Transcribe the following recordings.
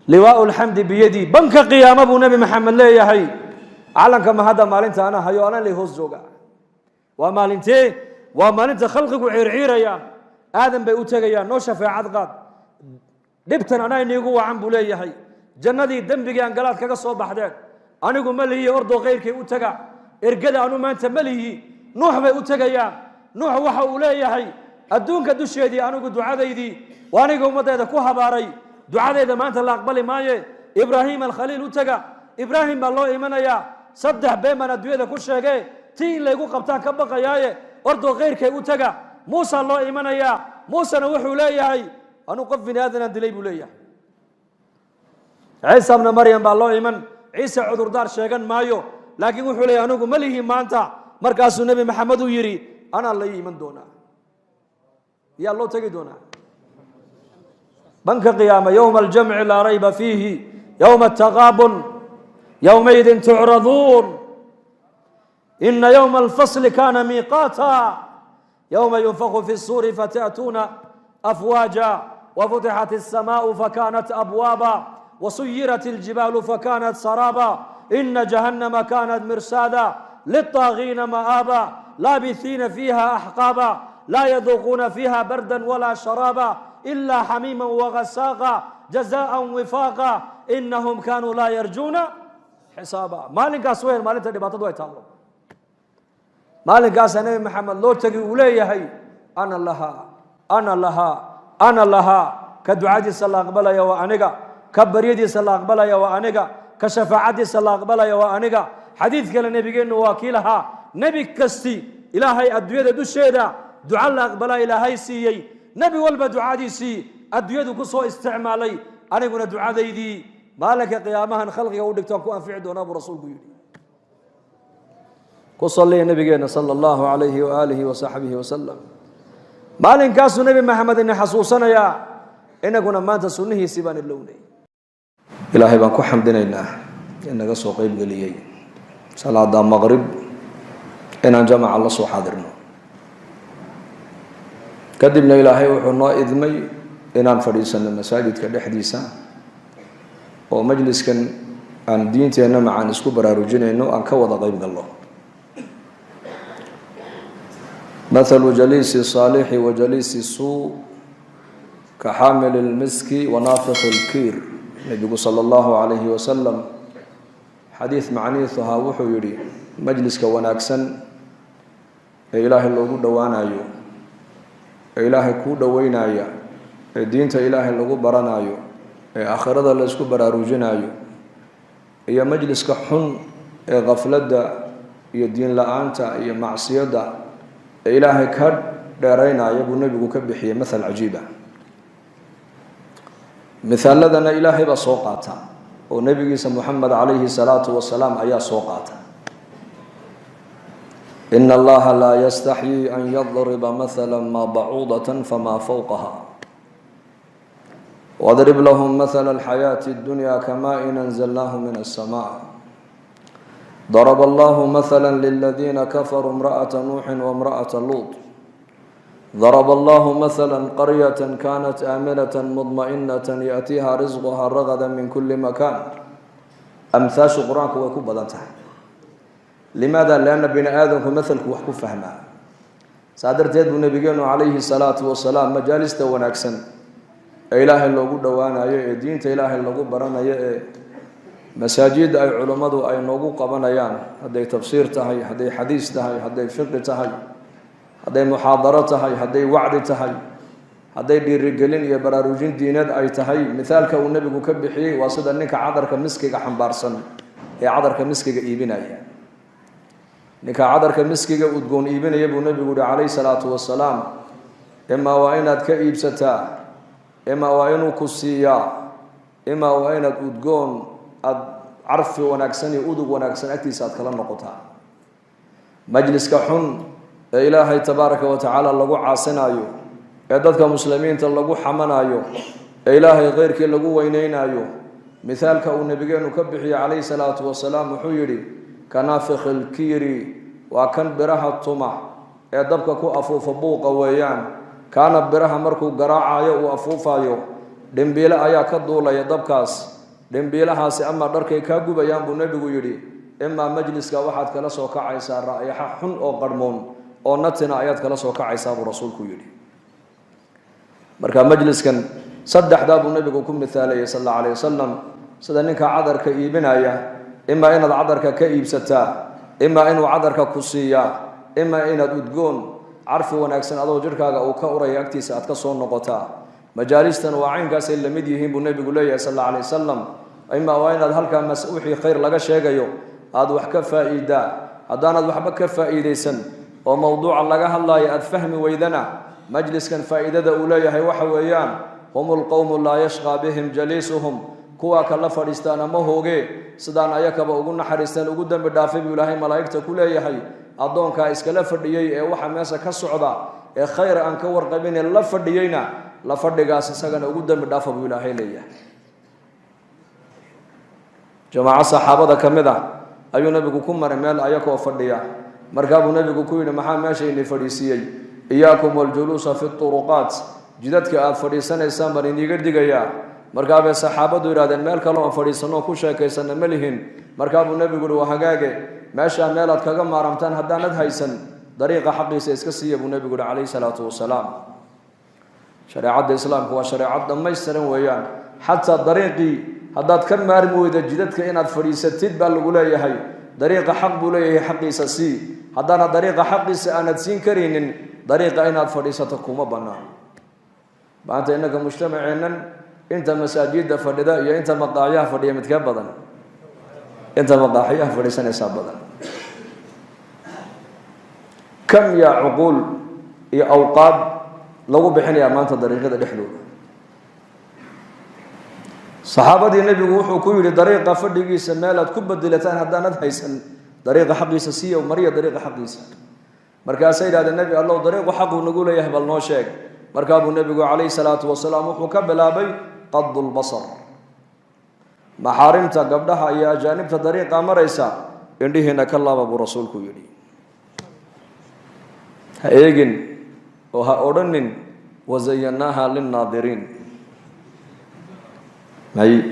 لواء الحمد بيدي بنك قيام أبو نبي محمد لا يحي علن كما هذا مالنت أنا هيو أنا اللي هو الزوجة ومالنتي ومالنت خلقك وعير يا آدم بيوتجيا نوشة في عضقات دبتنا أنا إني جوا عم بولي يحي جندي الدم بيجي أنقلات كقصة بحدك أنا جو ملهي أرض غير كي أوتجا إرجع أنا ما أنت ملهي نوح بيوتجيا نوح وح ولا يحي الدون كدوش يدي أنا جو دعاء يدي وأنا جو متى إذا كوها باري دعاء إذا ما أنت لا أقبل ماي إبراهيم الخليل أوتجا إبراهيم بالله إيمانا يا صدق بما ندوي إذا كل شيء تين لا يقول قبتان كبقى ياي أرض غير كي أوتجا موسى الله إيمانا يا موسى نوح ولا يحي أنا قفني هذا ندلي بوليه عيسى ابن مريم بالله إيمان عيسى عذر دار شيئا مايو لكن وحولي أنا أقول مليه ما أنت مركز النبي محمد يري أنا الله إيمان دونا يا الله تجي دونا بنك قيامة يوم الجمع لا ريب فيه يوم التغابن يومئذ تعرضون إن يوم الفصل كان ميقاتا يوم ينفخ في الصور فتأتون أفواجا وفتحت السماء فكانت أبوابا وسيرت الجبال فكانت سرابا إن جهنم كانت مرصادا للطاغين مآبا لابثين فيها أحقابا لا يذوقون فيها بردا ولا شرابا إلا حميما وغساقا جزاء وفاقا إنهم كانوا لا يرجون حسابا مالك أسوير مالك تدبات دوي تالو مالك أسنى محمد لو تجي وليه أنا لها كدعاء صلى الله عليه وسلم كبريدي صلى الله عليه وسلم كشفاعتي صلى الله عليه وسلم حديث كلا نبي إنه وكيلها نبي كستي إلهي أدوية دوشيدا دعاء الله قبل إلهي سيي نبي والب دعاء سي أدوية كسو استعمالي أنا قلنا دعاء دي مالك قيامها خلق يودك تكون في عدنا برسول قيل كصلي نبينا صلى الله عليه وآله وصحبه وسلم مالين كاسو نبي محمد إن حسوسنا يا إن كنا ما تسنه سبان اللوني إلهي بانكو حمدنا إله إنك سو قيب قليي صلاة المغرب إن جمع الله سو حاضرنا كدبنا إلهي وحنا إذمي إن فريسنا المساجد كده حديثا ومجلس كان عن دينتنا مع نسكو براروجنا إنه أن كوض قيب الله مثل جليس الصالح وجليس السوء كحامل المسك ونافخ الكير النبي صلى الله عليه وسلم حديث معنيثها وحو يري مجلس كوناكسن إله اللغو دوانايو إله كو دوينايا دينة إله اللغو برانايو آخرة اللسكو براروجنايو هي مجلس كحن غفلة يدين لآنتا هي معصية إلهي كاد دارينا يبو النبي كبحي مثل عجيبة مثال لدنا إلهي بسوقاتا ونبي محمد عليه الصلاة والسلام أيا سوقاتا إن الله لا يستحيي أن يضرب مثلا ما بعوضة فما فوقها واضرب لهم مثل الحياة الدنيا كماء أنزلناه من السماء ضرب الله مثلا للذين كفروا امرأة نوح وامرأة لوط ضرب الله مثلا قرية كانت آمنة مطمئنة يأتيها رزقها رغدا من كل مكان أمثال قرآنك ويكون بدنته لماذا؟ لأن بني آدم مثلك وحكو فهما سادر تيد النبي عليه الصلاة والسلام مجالس ونكسن إله اللي قد وانا دين إله اللي قد برنا مساجد أي علماء أي نوجو قبنيان هذا تفسير تهي هذا حديث تهي هذا فقه تهي هذا محاضرة تهي هذا وعد تهي هذا بالرجالين يبرروجين دينات أي تهي مثال كالنبي كبحي وصد أنك عذرك مسكك حنبارسن هي عذرك مسكك إيبنا نك عذرك مسكك وتقول إيبنا يبو النبي عليه الصلاة والسلام إما وإنك كإيبستا إما وإنك كسيا إما وإنك وتقول عرف وناكسن يؤدب وناكسن أكتساد كلام نقطها مجلس كحن إلهي تبارك وتعالى لقو عاصنايو إعدادك مسلمين تلقو حمنايو إلهي غيرك لقو وينينايو مثال كالنبي نكبحي عليه الصلاة والسلام حيري كنافخ الكيري وكان برها الطمع إعدادك كو أفوف بوق ويان كان برها مركو قراعة وأفوفايو دنبيلا أيا كدولا يدبكاس dembiilahaasi ama dharkay kaa gubayaan buu nebigu yidhi imaa majliska waxaad kala soo kacaysaa raa'ixa xun oo qarhmoon oo natina ayaad kala soo kacaysaa buu rasuulku yidhi marka majliskan saddexdaa buu nebigu ku mithaalayay sal allahu alayh wasalam sida ninka cadarka iibinaya imaa inaad cadarka ka iibsataa imaa inuu cadarka ku siiyaa imaa inaad udgoon carfi wanaagsan adoo jidhkaaga uu ka uraya agtiisa aad ka soo noqotaa majaalistan waa caynkaasay la mid yihiin buu nebigu leeyahay sal alla alay wasalam imaa waa inaad halkaa wixii khayr laga sheegayo aada wax ka faa'iidaa haddaanaad waxba ka faa'iidaysan oo mowduuca laga hadlaayo aada fahmi weydana majliskan faa'iidada uu leeyahay waxa weeyaan hum lqowmu laa yashqaa bihim jaliisuhum kuwaa kala fadhiistaana ma hooge sidaan ayakaba ugu naxariisteen ugu dembi dhaafay buu ilaahay malaa'igta ku leeyahay addoonkaa iskala fadhiyey ee waxa meesha ka socda ee khayr aan ka warqabine la fadhiyeyna la fadhigaas isagana ugu dembi dhaafa buu ilaahay leeyahay jamaaco saxaabada ka mid ah ayuu nebigu ku maray meel ayakoo fadhiya markaa buu nebigu ku yidhi maxaa meeshayni fadhiisiiyey iyaakum waljuluusa fi turuqaat jidadka aada fadhiisanaysaan baan iniiga digayaa markaa bay saxaabadu yidhahdeen meel kale oon fadhiisanoo ku sheekaysana ma lihin markaa buu nebigu yihi waa hagaage meeshaa meelaad kaga maaramtaan haddaanad haysan dariiqa xaqiisa iska siiya buu nebigu yihi calayhi salaatu wasalaam shareecadda islaamku waa shareecad dhammaystiran weeyaan xataa dariiqii haddaad ka maarmi weyda jidadka inaad fadhiisatid baa lagu leeyahay dariiqa xaq buu leeyahay xaqiisa sii haddaana dariiqa xaqiisa aanad siin karaynin dariiqa inaad fadhiisato kuma bannaan maanta innaka mujtamaceennan inta masaajidda fadhida iyo inta maqaaxyaha fadhiya midkee badan inta maqaaxyaha fadhiisanaysaa badan kam yaa cuquul iyo awqaad lagu bixinayaa maanta dariiqyada dhexdooda saxaabadii nebigu wuxuu ku yidhi dariiqa fadhigiisa meelaad ku bedelataan haddaanad haysan dariiqa xaqiisa siiya mariya dariiqa xaqiisa markaasay yidhahdeen nebi allow dariiqu xaquu nagu leeyahay bal noo sheeg markaa buu nebigu calayhi salaatu wasalaam wuxuu ka bilaabay qadu lbasar maxaarimta gabdhaha iyo ajaanibta dariiqa maraysa indhihiina ka laaba buu rasuulku yidhi ha eegin oo ha odhanin wazayannaaha linnaadiriin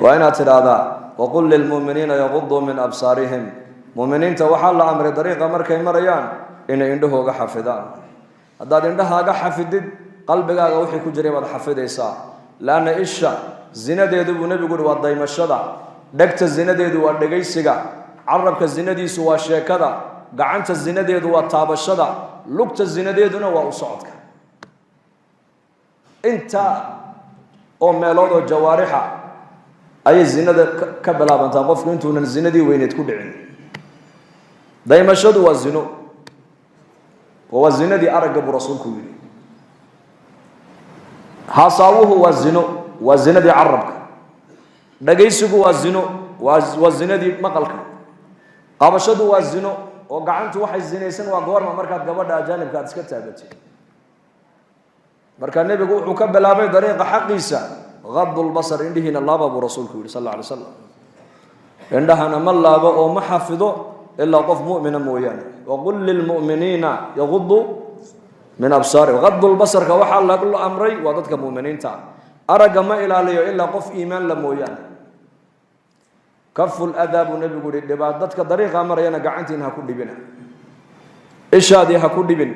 waa inaad tidhaahdaa waqul lilmu'miniina yaquduu min absaarihim mu'miniinta waxaa la amray dariiqa markay marayaan inay indhahooga xafidaan haddaad indhahaaga xafidid qalbigaaga wixii ku jiray baad xafidaysaa laanna isha zinadeedu buu nebigu uhi waa daymashada dhegta zinadeedu waa dhegaysiga carabka zinadiisu waa sheekada gacanta zinadeedu waa taabashada lugta zinadeeduna waa u socodka inta oo meelood oo jawaarixa ayay zinada ka bilaabantaa qofku intuunan zinadii weyneed ku dhicin daymashadu waa zino oo waa zinadii aragga buu rasuulku yidhi haasaawuhu waa zino waa zinadii carabka dhagaysigu waa zino waa zinadii maqalka qabashadu waa zino oo gacantu waxay zinaysan waa goorma markaad gabadha ajaanibka aad iska taagatid marka nebigu wuxuu ka bilaabay dariiqa xaqiisa qadu lbasar indhihiina laaba buu rasuulku yidhi sal alla alay slam indhahana ma laabo oo ma xafido ilaa qof mu'mina mooyaane waqul lilmu'miniina yaquduu min absaarihim qadu lbasarka waxaa lagu amray waa dadka mu'miniinta aragga ma ilaaliyo ilaa qof iimaan la mooyaane kafu ladaa buu nebigu yihi dhibaat dadka dariiqa marayana gacantiina ha ku dhibina ishaadii ha ku dhibin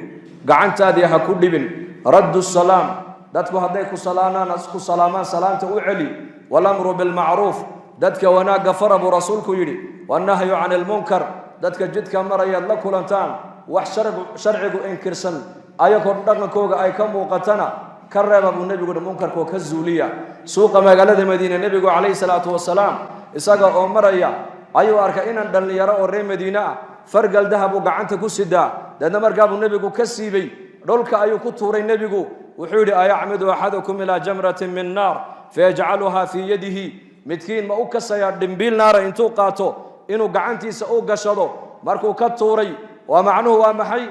gacantaadii ha ku dhibin raddu salaam dadku hadday ku salaamaan salaamta u celi walamru bilmacruuf dadka wanaagga fara buu rasuulku yidhi wannahyu cani ilmunkar dadka jidka marayaad la kulantaan wax sharcigu inkirsan ayagoo dhaqankooga ay ka muuqatana ka reeba buu nebigu yihi munkarkoo ka zuuliya suuqa magaalada madiine nebigu calayhi salaatu wasalaam isaga oo maraya ayuu arkay inan dhallinyaro oo reer madiine ah fargal dahabuu gacanta ku sidaa deedna markaa buu nebigu ka siibay dhulka ayuu ku tuuray nebigu wuxuu yidhi ayacmidu axadukum ilaa jamratin min naar fayajcaluhaa fii yadihi midkiin ma u kasayaa dhimbiil naara intuu qaato inuu gacantiisa u gashado markuu ka tuuray waa macnuhu waa maxay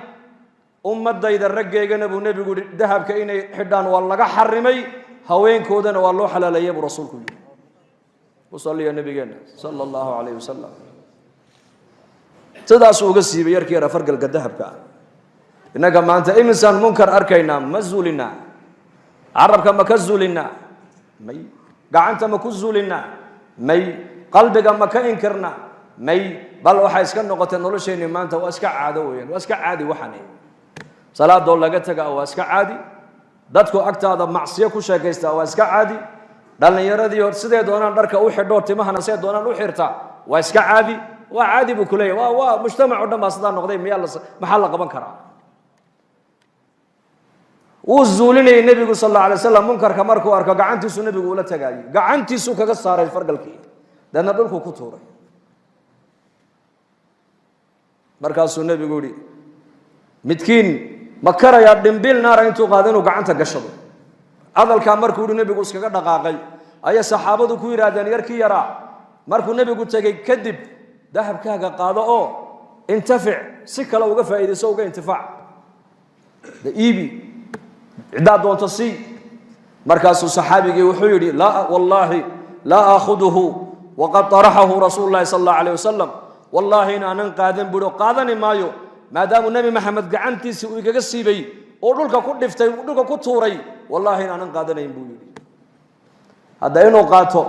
ummadayda raggeygana buu nebigu yihi dahabka inay xidhaan waa laga xarimay haweenkoodana waa loo xalaaleeyay buu rasuulku yidhi usaliya nabigeena sala allahu calayhi wasalam sidaasuu uga siibay yarkii yara fargalka dahabka ah innaga maanta imisaan munkar arkaynaa ma zuulinaa carabka ma ka zuulinaa may gacanta ma ku zuulinaa may qalbiga ma ka inkirna may bal waxa iska noqotay nolosheenii maanta waa iska caado weeyaan waa iska caadi waxani salaado laga tagaa waa iska caadi dadku agtaada macsiyo ku sheekaysta waa iska caadi dhalinyaradii hor sidee doonaan dharka u xidho timahana sidee doonaan u xirta waa iska caadi waa caadi buu ku leeyahay waa mujtamac oo dhan baa sidaa noqday maxaa la qaban karaa uu zuulinay nabigu sallallahu alayhi wasallam munkarka markuu arko gacantiisu nabigu ula tagaayay gacantiisu kaga saaray fargalkii dadna dhulku ku tuuray markaasuu nabigu yiri midkiin ma karaya dhimbil naar intuu qaado inuu gacanta gashado hadalka markuu yiri nabigu iskaga dhaqaaqay ayaa saxaabadu ku yiraahdeen yarkii yaraa markuu nabigu tagay kadib dahabkaaga qaado oo intafic si kale uga faa'iideyso uga intifaac iibi cidaa doonto si markaasuu saxaabigii wuxuu yiri la wallahi la aakhuduhu waqad tarahahu rasuulullaahi sallallahu alayhi wasallam wallahi inaanan qaadan budo qaadani maayo maadaama nabi maxamed gacantiisa uu igaga siibay oo dhulka ku dhiftay dhulka ku tuuray wallahi inaanan qaadanayn buu yiri hadda inuu qaato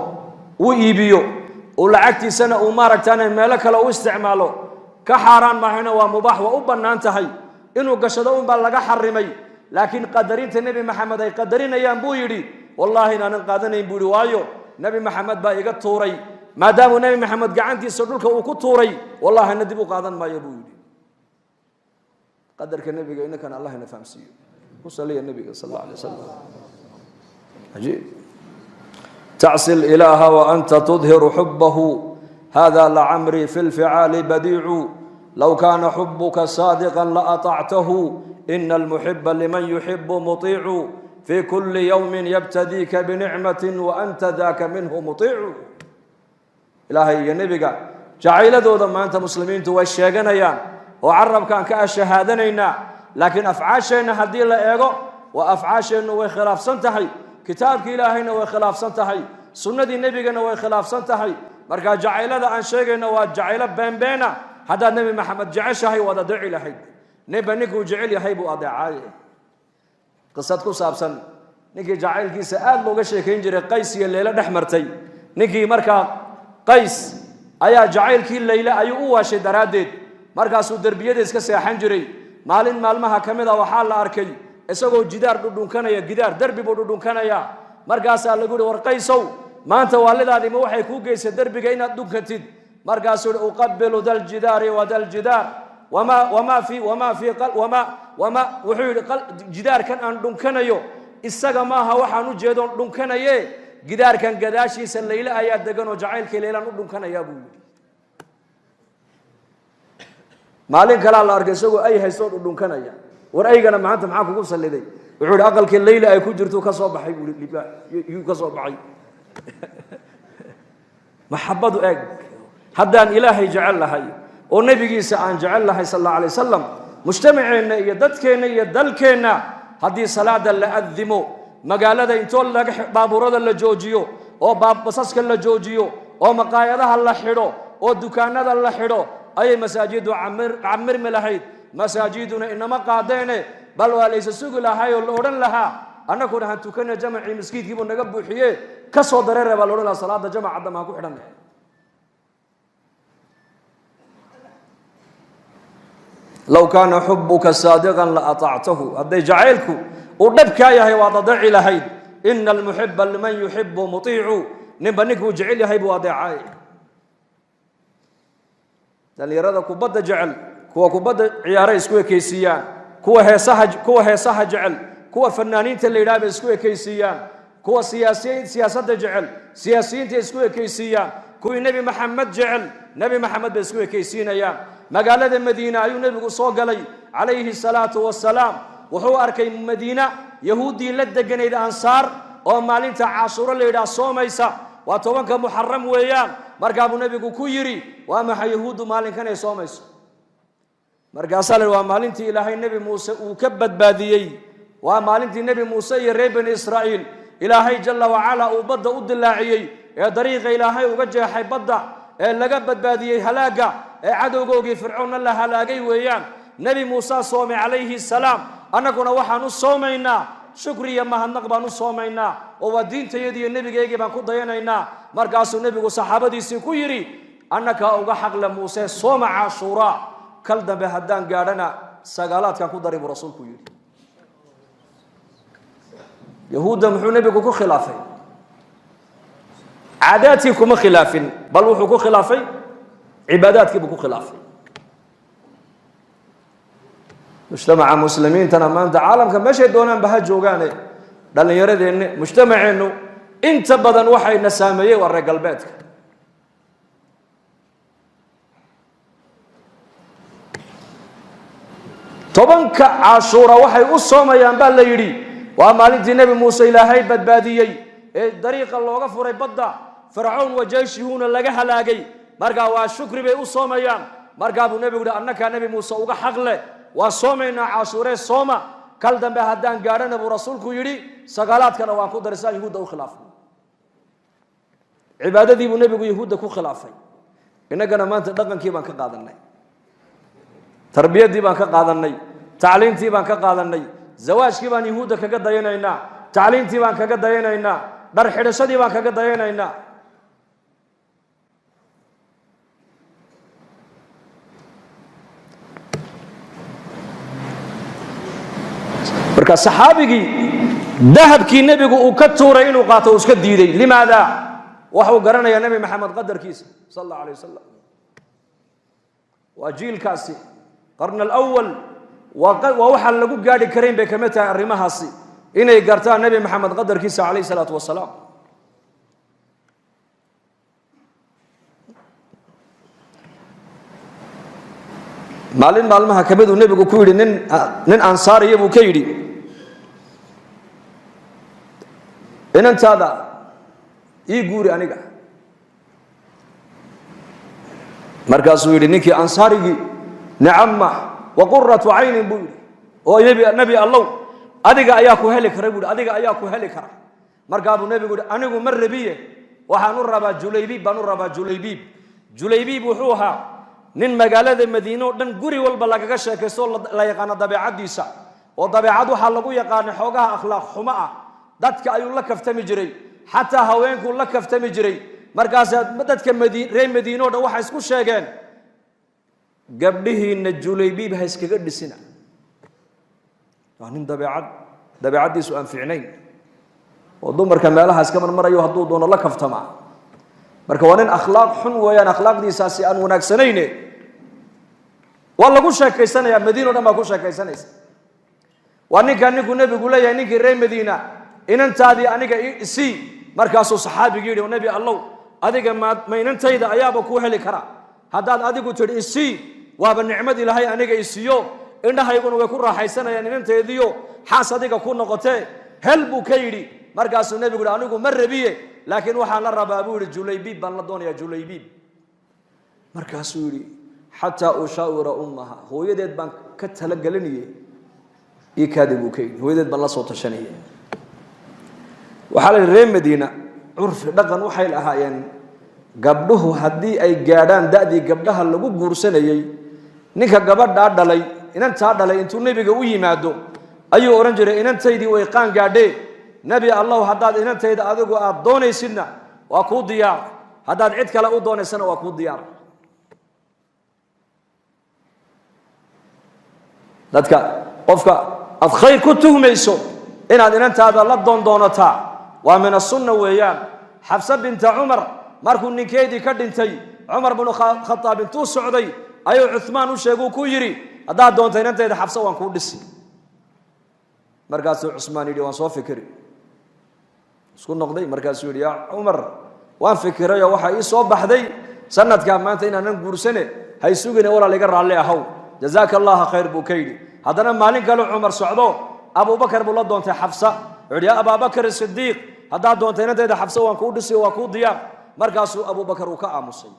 uu iibiyo oo lacagtiisana uu maaragtaan meel kale u isticmaalo ka xaraan maahina waa mubaax waa u banaan tahay inuu gashado un baa laga xarimay laakiin qadarinta nabi maxamed ay qadarinayaan buu yiri wallahi inaanan qaadanayn buu yiri waayo nabi maxamed baa iga tuuray maadaama nabi maxamed gacantiisa dhulka uu ku tuuray wallahi nadib u qaadan maayo buu yiri qadarka nabiga inaka Allah ina fahamsiyo ku saliya nabiga sallallahu alayhi wasallam ajib تعصي الإله وأنت تظهر حبه هذا لعمري في الفعال بديع لو كان حبك صادقا لأطعته إن المحب لمن يحب مطيع في كل يوم يبتديك بنعمة وأنت ذاك منه مطيع إلهي يا نبي جعل ذو ما أنت مسلمين توشيغنا يا وعرب كان كأشهادنا لكن أفعاشنا هدي لا إيغو وأفعاشنا وخلاف سنتهي كتابك إلهينا وخلاف سنتهي سنة النبينا وخلاف سنتهي مركا جعل ذا عن شيغنا وجعل بين هذا النبي محمد جعل شهي وذا دعي لحي نبي نكو جعل يحيب أدعاء قصتكم سابسا نكي جعل كي سأل لوغا شيكين جري قيس الليلة نحمرتي نكي مركا قيس أيا جعل كي الليلة أي أواشي درادد مركا سو دربية اسكا سيحان جري مالين مالمها كمدا وحال أركي isagoo jidaar dhudhunkanaya gidaar darbi buu dhudhunkanaya markaas la guri warqaysow maanta waalidaadi ma waxay ku geysay darbiga inaad dhunkatid markaas uu uqabbilu dal jidaari wa dal jidaar wama wuxuu jidaarkan aan dhunkanayo isaga maaha waxaan u jeedo dhunkanaye gidaarkan gadaashiisa leeyla ayaa degan oo jacaylkii leeylan u dhunkanaya buu yiri maalin kala la arkay isagoo ay haysto dhudhunkanaya ورأينا ما أنت معاك وقصة اللي وعود أقل كل ليلة أي كجرتو كصوب حي يكصوب حي محبة أج حتى أن إلهي جعل لها والنبي جيس عن جعل لها صلى الله عليه وسلم مجتمعين يدتكين يدلكين هذه صلاة اللي أذموا مقالة إنتول لك بابورد اللي جوجيو أو باب بصصك اللي جوجيو أو مقايدها اللي حلو أو دكانات اللي حلو أي مساجد عمر ملحيد مساجدنا إنما قادين بل وليس سوق لها يلورن لها أنا كنا هنتكلم جمع مسجد كيبون نجبو حيه كسر درر بالورن صلاة جمع عدم هاكو حدنا لو كان حبك صادقا لأطعته هذا جعلك ودبك يا هي وضع لهيد إن المحب لمن يحب مطيع نبنك وجعل هيب وضعاي اللي يردك بد جعل kuwa kubada ciyaar isku ekeysiyaan kuwa heesaha jecel kuwa fanaaniinta la yiraahdo isku ekeysiyaan kuwa siyaasadda jecel siyaasiyiinta isku ekeysiyaan kuwa nabi maxamed jecel nabi maxamed bay isku ekeysiinayaan magaalada madiina ayuu nabigu soo galay calayhi salaatu wassalaam wuxuu arkay madiina yahuudi la deganeed ansaar oo maalinta caashuro la yiraahdo soomaysa waa tobanka muharram weeyaan markaa buu nabigu ku yiri waa maxay yahuudu maalinkan ay soomayso markaas waa maalintii ilaahay nabi muuse uu ka badbaadiyay waa maalintii nabi muuse iyo reer bani israa'iil ilaahay jalla wa ala uu badda u dilaaciyay ee dariiqa ilaahay uga jeexay badda ee laga badbaadiyay halaaga ee cadowgoogii fircoon la halaagay weeyaan nabi muuse soomay calayhi salaam annaguna waxaan u soomaynaa shukriya mahadnaq baan u soomaynaa oo waa diintayada iyo nabigeeyga baan ku dayanaynaa markaasuu nabigu saxaabadiisii ku yiri annaka uga xaqla muuse sooma caashura kal dambe haddaan gaadhana sagaalaadkan ku dari buu rasuulku yiri yahuuda muxuu nabigu ku khilaafay caadaadkii kuma khilaafin bal wuxuu ku khilaafay cibaadaadkii buu ku khilaafay mujtamaca muslimiintana maanta caalamka meeshay doonaan baha joogaane dhallinyaradeenna mujtamaceennu inta badan waxayna saameeyey waa reer galbeedka tobanka caashuura waxay u soomayaan baa la yidhi waa maalintii nebi muuse ilaahay badbaadiyey ee dariiqa looga furay badda fircawn wa jeyshihuuna laga halaagay markaa waa shukri bay u soomayaan markaa buu nebigu yidhi annakaa nebi muuse uga xaqle waa soomaynaa caashuuree sooma kal dambe haddaan gaadhana buu rasuulku yidhi sagaalaadkana waan ku darisaan yahuudda u khilaafay cibaadadii buu nebigu yahuudda ku khilaafay innagana maanta dhaqankii baan ka qaadanay tarbiyadii baan ka qaadanay tacliintii baan ka qaadanay zawaajkii baan yahuudda kaga dayanaynaa tacliintii baan kaga dayanaynaa dhar xidhashadii baan kaga dayanaynaa marka saxaabigii dahabkii nebigu uu ka tuuray inuu qaato uu iska diiday limaada waxuu garanayaa nebi maxamed qadarkiisa sal allahu alayh wasalam waa jiilkaasi qarn alawal waa waxaan lagu gaadhi karayn bay kamid tahay arrimahaasi inay gartaan nebi maxamed qadarkiisa calayhi salaatu wasalaam maalin maalmaha kamid uu nebigu ku yidhi nin ansaariya buu ka yidhi inantaada ii guuri aniga markaasuu yidhi ninkii ansaarigii nicama wa quratu caynin buu yidhi oo nebi allow adiga ayaa ku heli kara buu yidhi adiga ayaa ku heli kara markaa buu nebigu yidhi anigu ma rabiye waxaan u rabaa julaybiib baan u rabaa julaybiib wuxuu ahaa nin magaalada madiine oo dhan guri walba lagaga sheekaysto la yaqaano dabeecadiisa oo dabeecad waxaa lagu yaqaanay xoogaha akhlaaq xumo ah dadka ayuu la kaftami jiray xataa haweenkuu la kaftami jiray markaas dadka reer madiine oo dhan waxay isku sheegeen gabdhihiina julaybiib ha iskaga dhisina waa nin dabeecaddiisu aan fiicnayn oo dumarka meelaha iska marmarayo hadduu doono la kaftama marka waa nin akhlaaq xun weeyaan akhlaaqdiisaasi aan wanaagsanayne waa lagu sheekaysanayaa madiina o dhan baa ku sheekaysanaysa waa ninkaa ninkuu nebigu leeyahay ninkii reer madiina inantaadii aniga isii markaasuu saxaabigii yidhi nebi allow adiga ma inantayda ayaaba kuu heli kara haddaad adigu tidhi isii waaba nicmad ilaahay aniga isiiyo indhahayguna way ku raaxaysanayaan inanteediyo xaas adiga ku noqotee hel buu ka yidhi markaasuu nebigu yidhi anigu ma rabiye laakiin waxaan la rabaa buu yidhi julaybiib baan la doonayaa julaybiib markaasuu yidhi xataa ushaawira ummaha hooyadeed baan ka talagelinayay ii kaadi buu ka yidhi hooyadeed baan la soo tashanayay waxaa la yidhi reer madiina curfi dhaqan waxay lahaayeen gabdhuhu haddii ay gaadhaan da'dii gabdhaha lagu guursanayey ninka gabadhaa dhalay inantaa dhalay intuu nebiga u yimaado ayuu odhan jiray inantaydii way qaan gaadhee nebi allahu haddaad inantayda adigu aad doonaysidna waa kuu diyaar haddaad cid kale u doonaysana waa kuu diyaar dadka qofka aad khayr ku tuhmayso inaad inantaada la doondoonataa waa min asunna weeyaan xabse binta cumar markuu ninkeedii ka dhintay cumar binu khataab intuu socday ayuu cuhmaan u sheeguu ku yidhi haddaad doonta inantayda xabse waan kuu dhisi markaasuu cusmaan yidhi waan soo fikiri isku noqday markaasuu yidhi yaa cumar waan fikirayoo waxaa ii soo baxday sanadkaa maanta inaanan guursane hay sugine walaal iga raalli ahow jazaaka allaha khayr buu ka yidhi haddana maalin kale cumar socdo abubakar buu la doontay xabsa wuxuu yidhi yaa abaabakar sidiiq haddaad doonta inantayda xabse waan kuu dhisi waa kuu diyaar markaasuu abubakar uu ka aamusay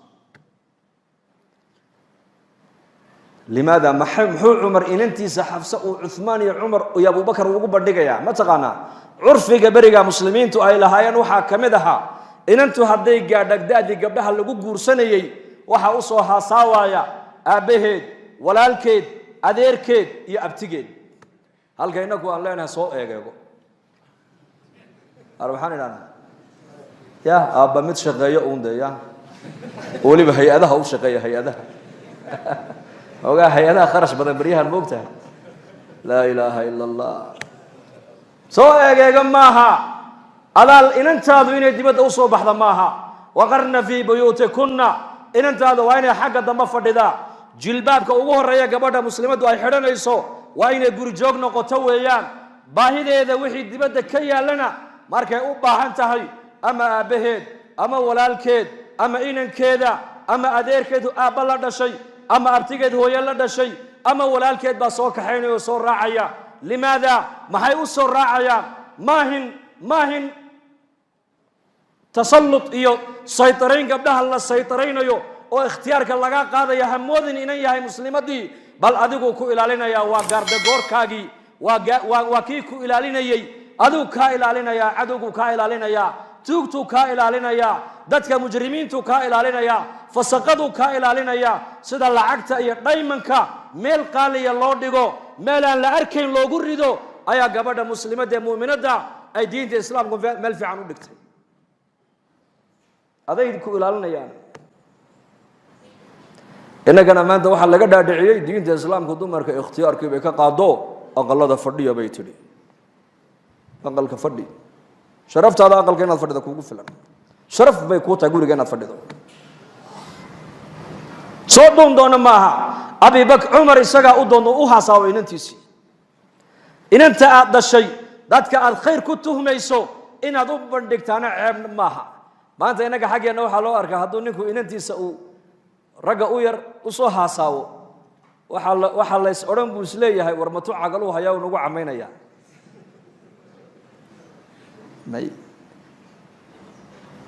limaada muxuu cumar inantiisa xabse uu cuhmaan iyo cumar iyo abubakar ugu bandhigayaa ma taqaanaa curfiga beriga muslimiintu ay lahaayeen waxaa ka mid ahaa inantu hadday gaadhag da'dii gabdhaha lagu guursanayey waxaa u soo haasaawaya aabbaheed walaalkeed adeerkeed iyo abtigeed halka innagu aan leenahay soo eegeego أربحان أنا يا أبا مت شقية أونده يا ولي بهيئتها أو شقية هيئتها وقال هيئتها خرج بدن بريها الموقتة لا إله إلا الله سواء يا جماعة على إن أنت هذين دبت أوصوا بحض ماها وقرن في بيوتكن إن أنت هذا وين حاجة دم فرددا جلباب كأوه الرجال قبضة مسلمة وأي حدا يسوع وين برجوج نقطويان باهي إذا وحيد دبت كيا لنا مركي أوبا هنتهي أما أبهد أما ولال كيد أما إنن كيدا أما أدير كيد أبلا ده شيء أما أبتكيد هو يلا ده شيء أما ولال كيد بسوق حين يسور راعيا لماذا ما هي يسور راعيا ما هن تسلط إيو سيطرين قبلها الله سيطرين إيو أو اختيارك الله قاعد يا همودن إن يا مسلمة دي بل أديكو كو إلالينا يا وقارد غور كاجي وكيكو إلالينا يي أدو كا إلالينا يا أدوكو كا إلالينا يا توكتو كا إلالينا يا دتك مجرمين تو كا إلالينا يا فسقدو كا إلالينا يا سيدا لعقتا يا دايما كا ميل قالي يا الله ديغو ميلان لأركين لو قردو أيا قبضة مسلمة دي مؤمنة دا أي دين الإسلام ميل في عنو دكتي هذا يدكو إلالينا يا إنك أنا ما أنت واحد لقى داعي دين الإسلام كدومر كاختيار كيف كقاضو أقل هذا فردي بيتري أقل كفردي شرفت هذا أقل كنا الفرد كوكو فلان شرف بيكوت أقول كنا الفرد صوبهم دون ماها أبي بك عمر السجا أدون أوها ساوي ننتيسي إن أنت هذا الشيء ذاتك الخير كتهم يسوع إن هذا بندك تانا عيب ماها ما أنت إنك حاجة نوح لو أركه هذونك إن أنت سأو رجع أوير وصوها ساو وحال يسألون بوسليه هاي ورمتو عقلوها يا ونوع عمينا يا ماي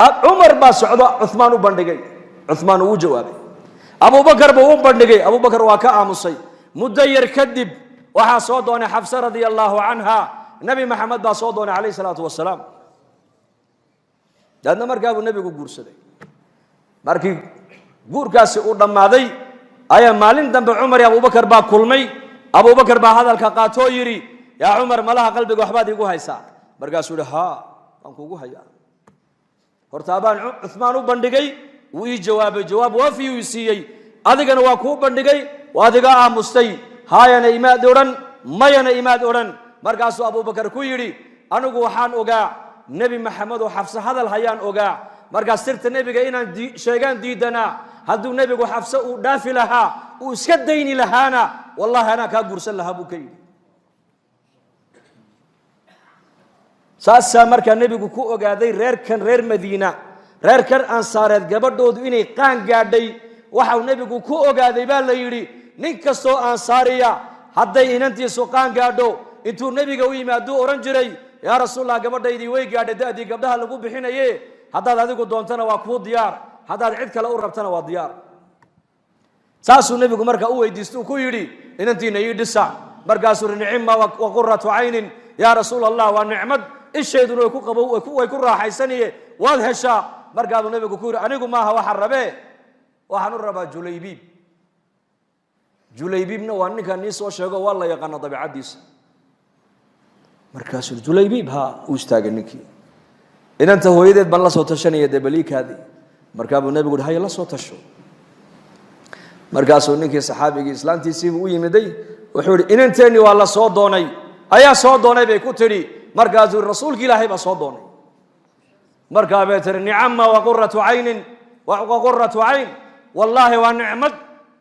عمر باس عثمان وبندقي عثمان وجوابي أبو بكر بوم بندقي أبو بكر واقع مصي مدير كذب وحصودون حفصة رضي الله عنها النبي محمد باصودون عليه الصلاة والسلام لأن مركب النبي قرصدي مركب قرقاس ودم ماذي أيا مالين دم بعمر يا أبو بكر با كلمي أبو بكر با هذا الكاقاتو يري يا عمر ملها قلبك وحباد يقول هايسا مرقاس وده ها أنكو هيا هرتابان عثمان بندقي وي جواب وفي ويسيي أذكر واكو بندقي وأذكر مستي هاي أنا إماد أورن ما أنا إماد أورن مرقاس أبو بكر كويري أنا جوحان أوجا نبي محمد وحفص هذا الهيان أوجا مرقاس سرت النبي جينا شيئان ديدنا هدو نبي وحفص ودافي لها وسكديني لهانا والله أنا كابرسل لها بكي ساسا مركا النبي كو اوغاداي رير مدينه رير كان انصاريد gabadhoodu inay qaan gaadhay waxa uu nabigu ku ogaaday baa la yiri nin kasto ansaariya haday inantiisu qaan gaadho intuu nabiga u yimaado oran jiray ya rasuulullah gabadhaydii way gaadhay daadii gabdhaha lagu bixinaye hadaad adigu doontana waa ku diyaar hadaad cid kale u rabtana waa diyaar saasuu nabigu marka u weydiistay ku yiri inantiina ii dhisa markaasuu nicma wa qurratu aynin ya rasuulullah wa ni'mad الشيء ذو يكون قبوا ويكون راح يسنيه والهشا مرقابو النبي كوري أنيقو ما هو حربه وحنربا جليبيب نواني كان نيس وشيغو والله يقانا طبيعة ديس مركاس جليبيب ها وستاق النكي إن أنت هو يدد بان الله صوتشاني يدي بليك هذه مركابو النبي يقول هاي الله صوتشو مركاسو النكي صحابي إسلام تيسيب ويمدي وحوري إن أنتني والله صوت دوني أيا صوت دوني بيكو تري مركز الرسول كلا هي بصدوني مركز بيتر نعمة وقرة عين وقرة عين والله ونعمت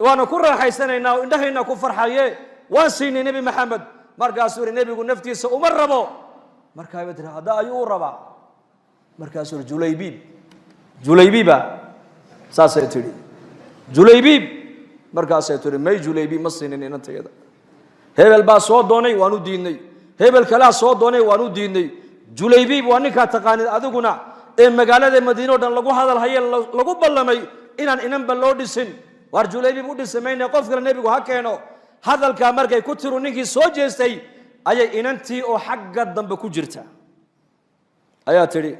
وانا كره حيسنينا وانتهينا كفر حيه وانسيني نبي محمد مركز سوري النبي يقول نفتي سأمربو مركز بيتر هذا يوربا مركز سوري جليبيبا ساسيتري جليبيب مركز سيتري ماي جليبيب مصيني انت كذا هي الباسود دوني وانو ديني هبل كلا صوت دوني وانو ديني جليبيب وانك تقاني أدوكنا مقالة مدينة دان لقو هذا الحي لقو بلمي إنن بلو ديسن وار جليبيب وديسن مين يقف كلا نبي وحكينو هذا الكامر كي كترو نيكي سوجيستي أي إننتي أو حق الدم بكجرتا أيا تري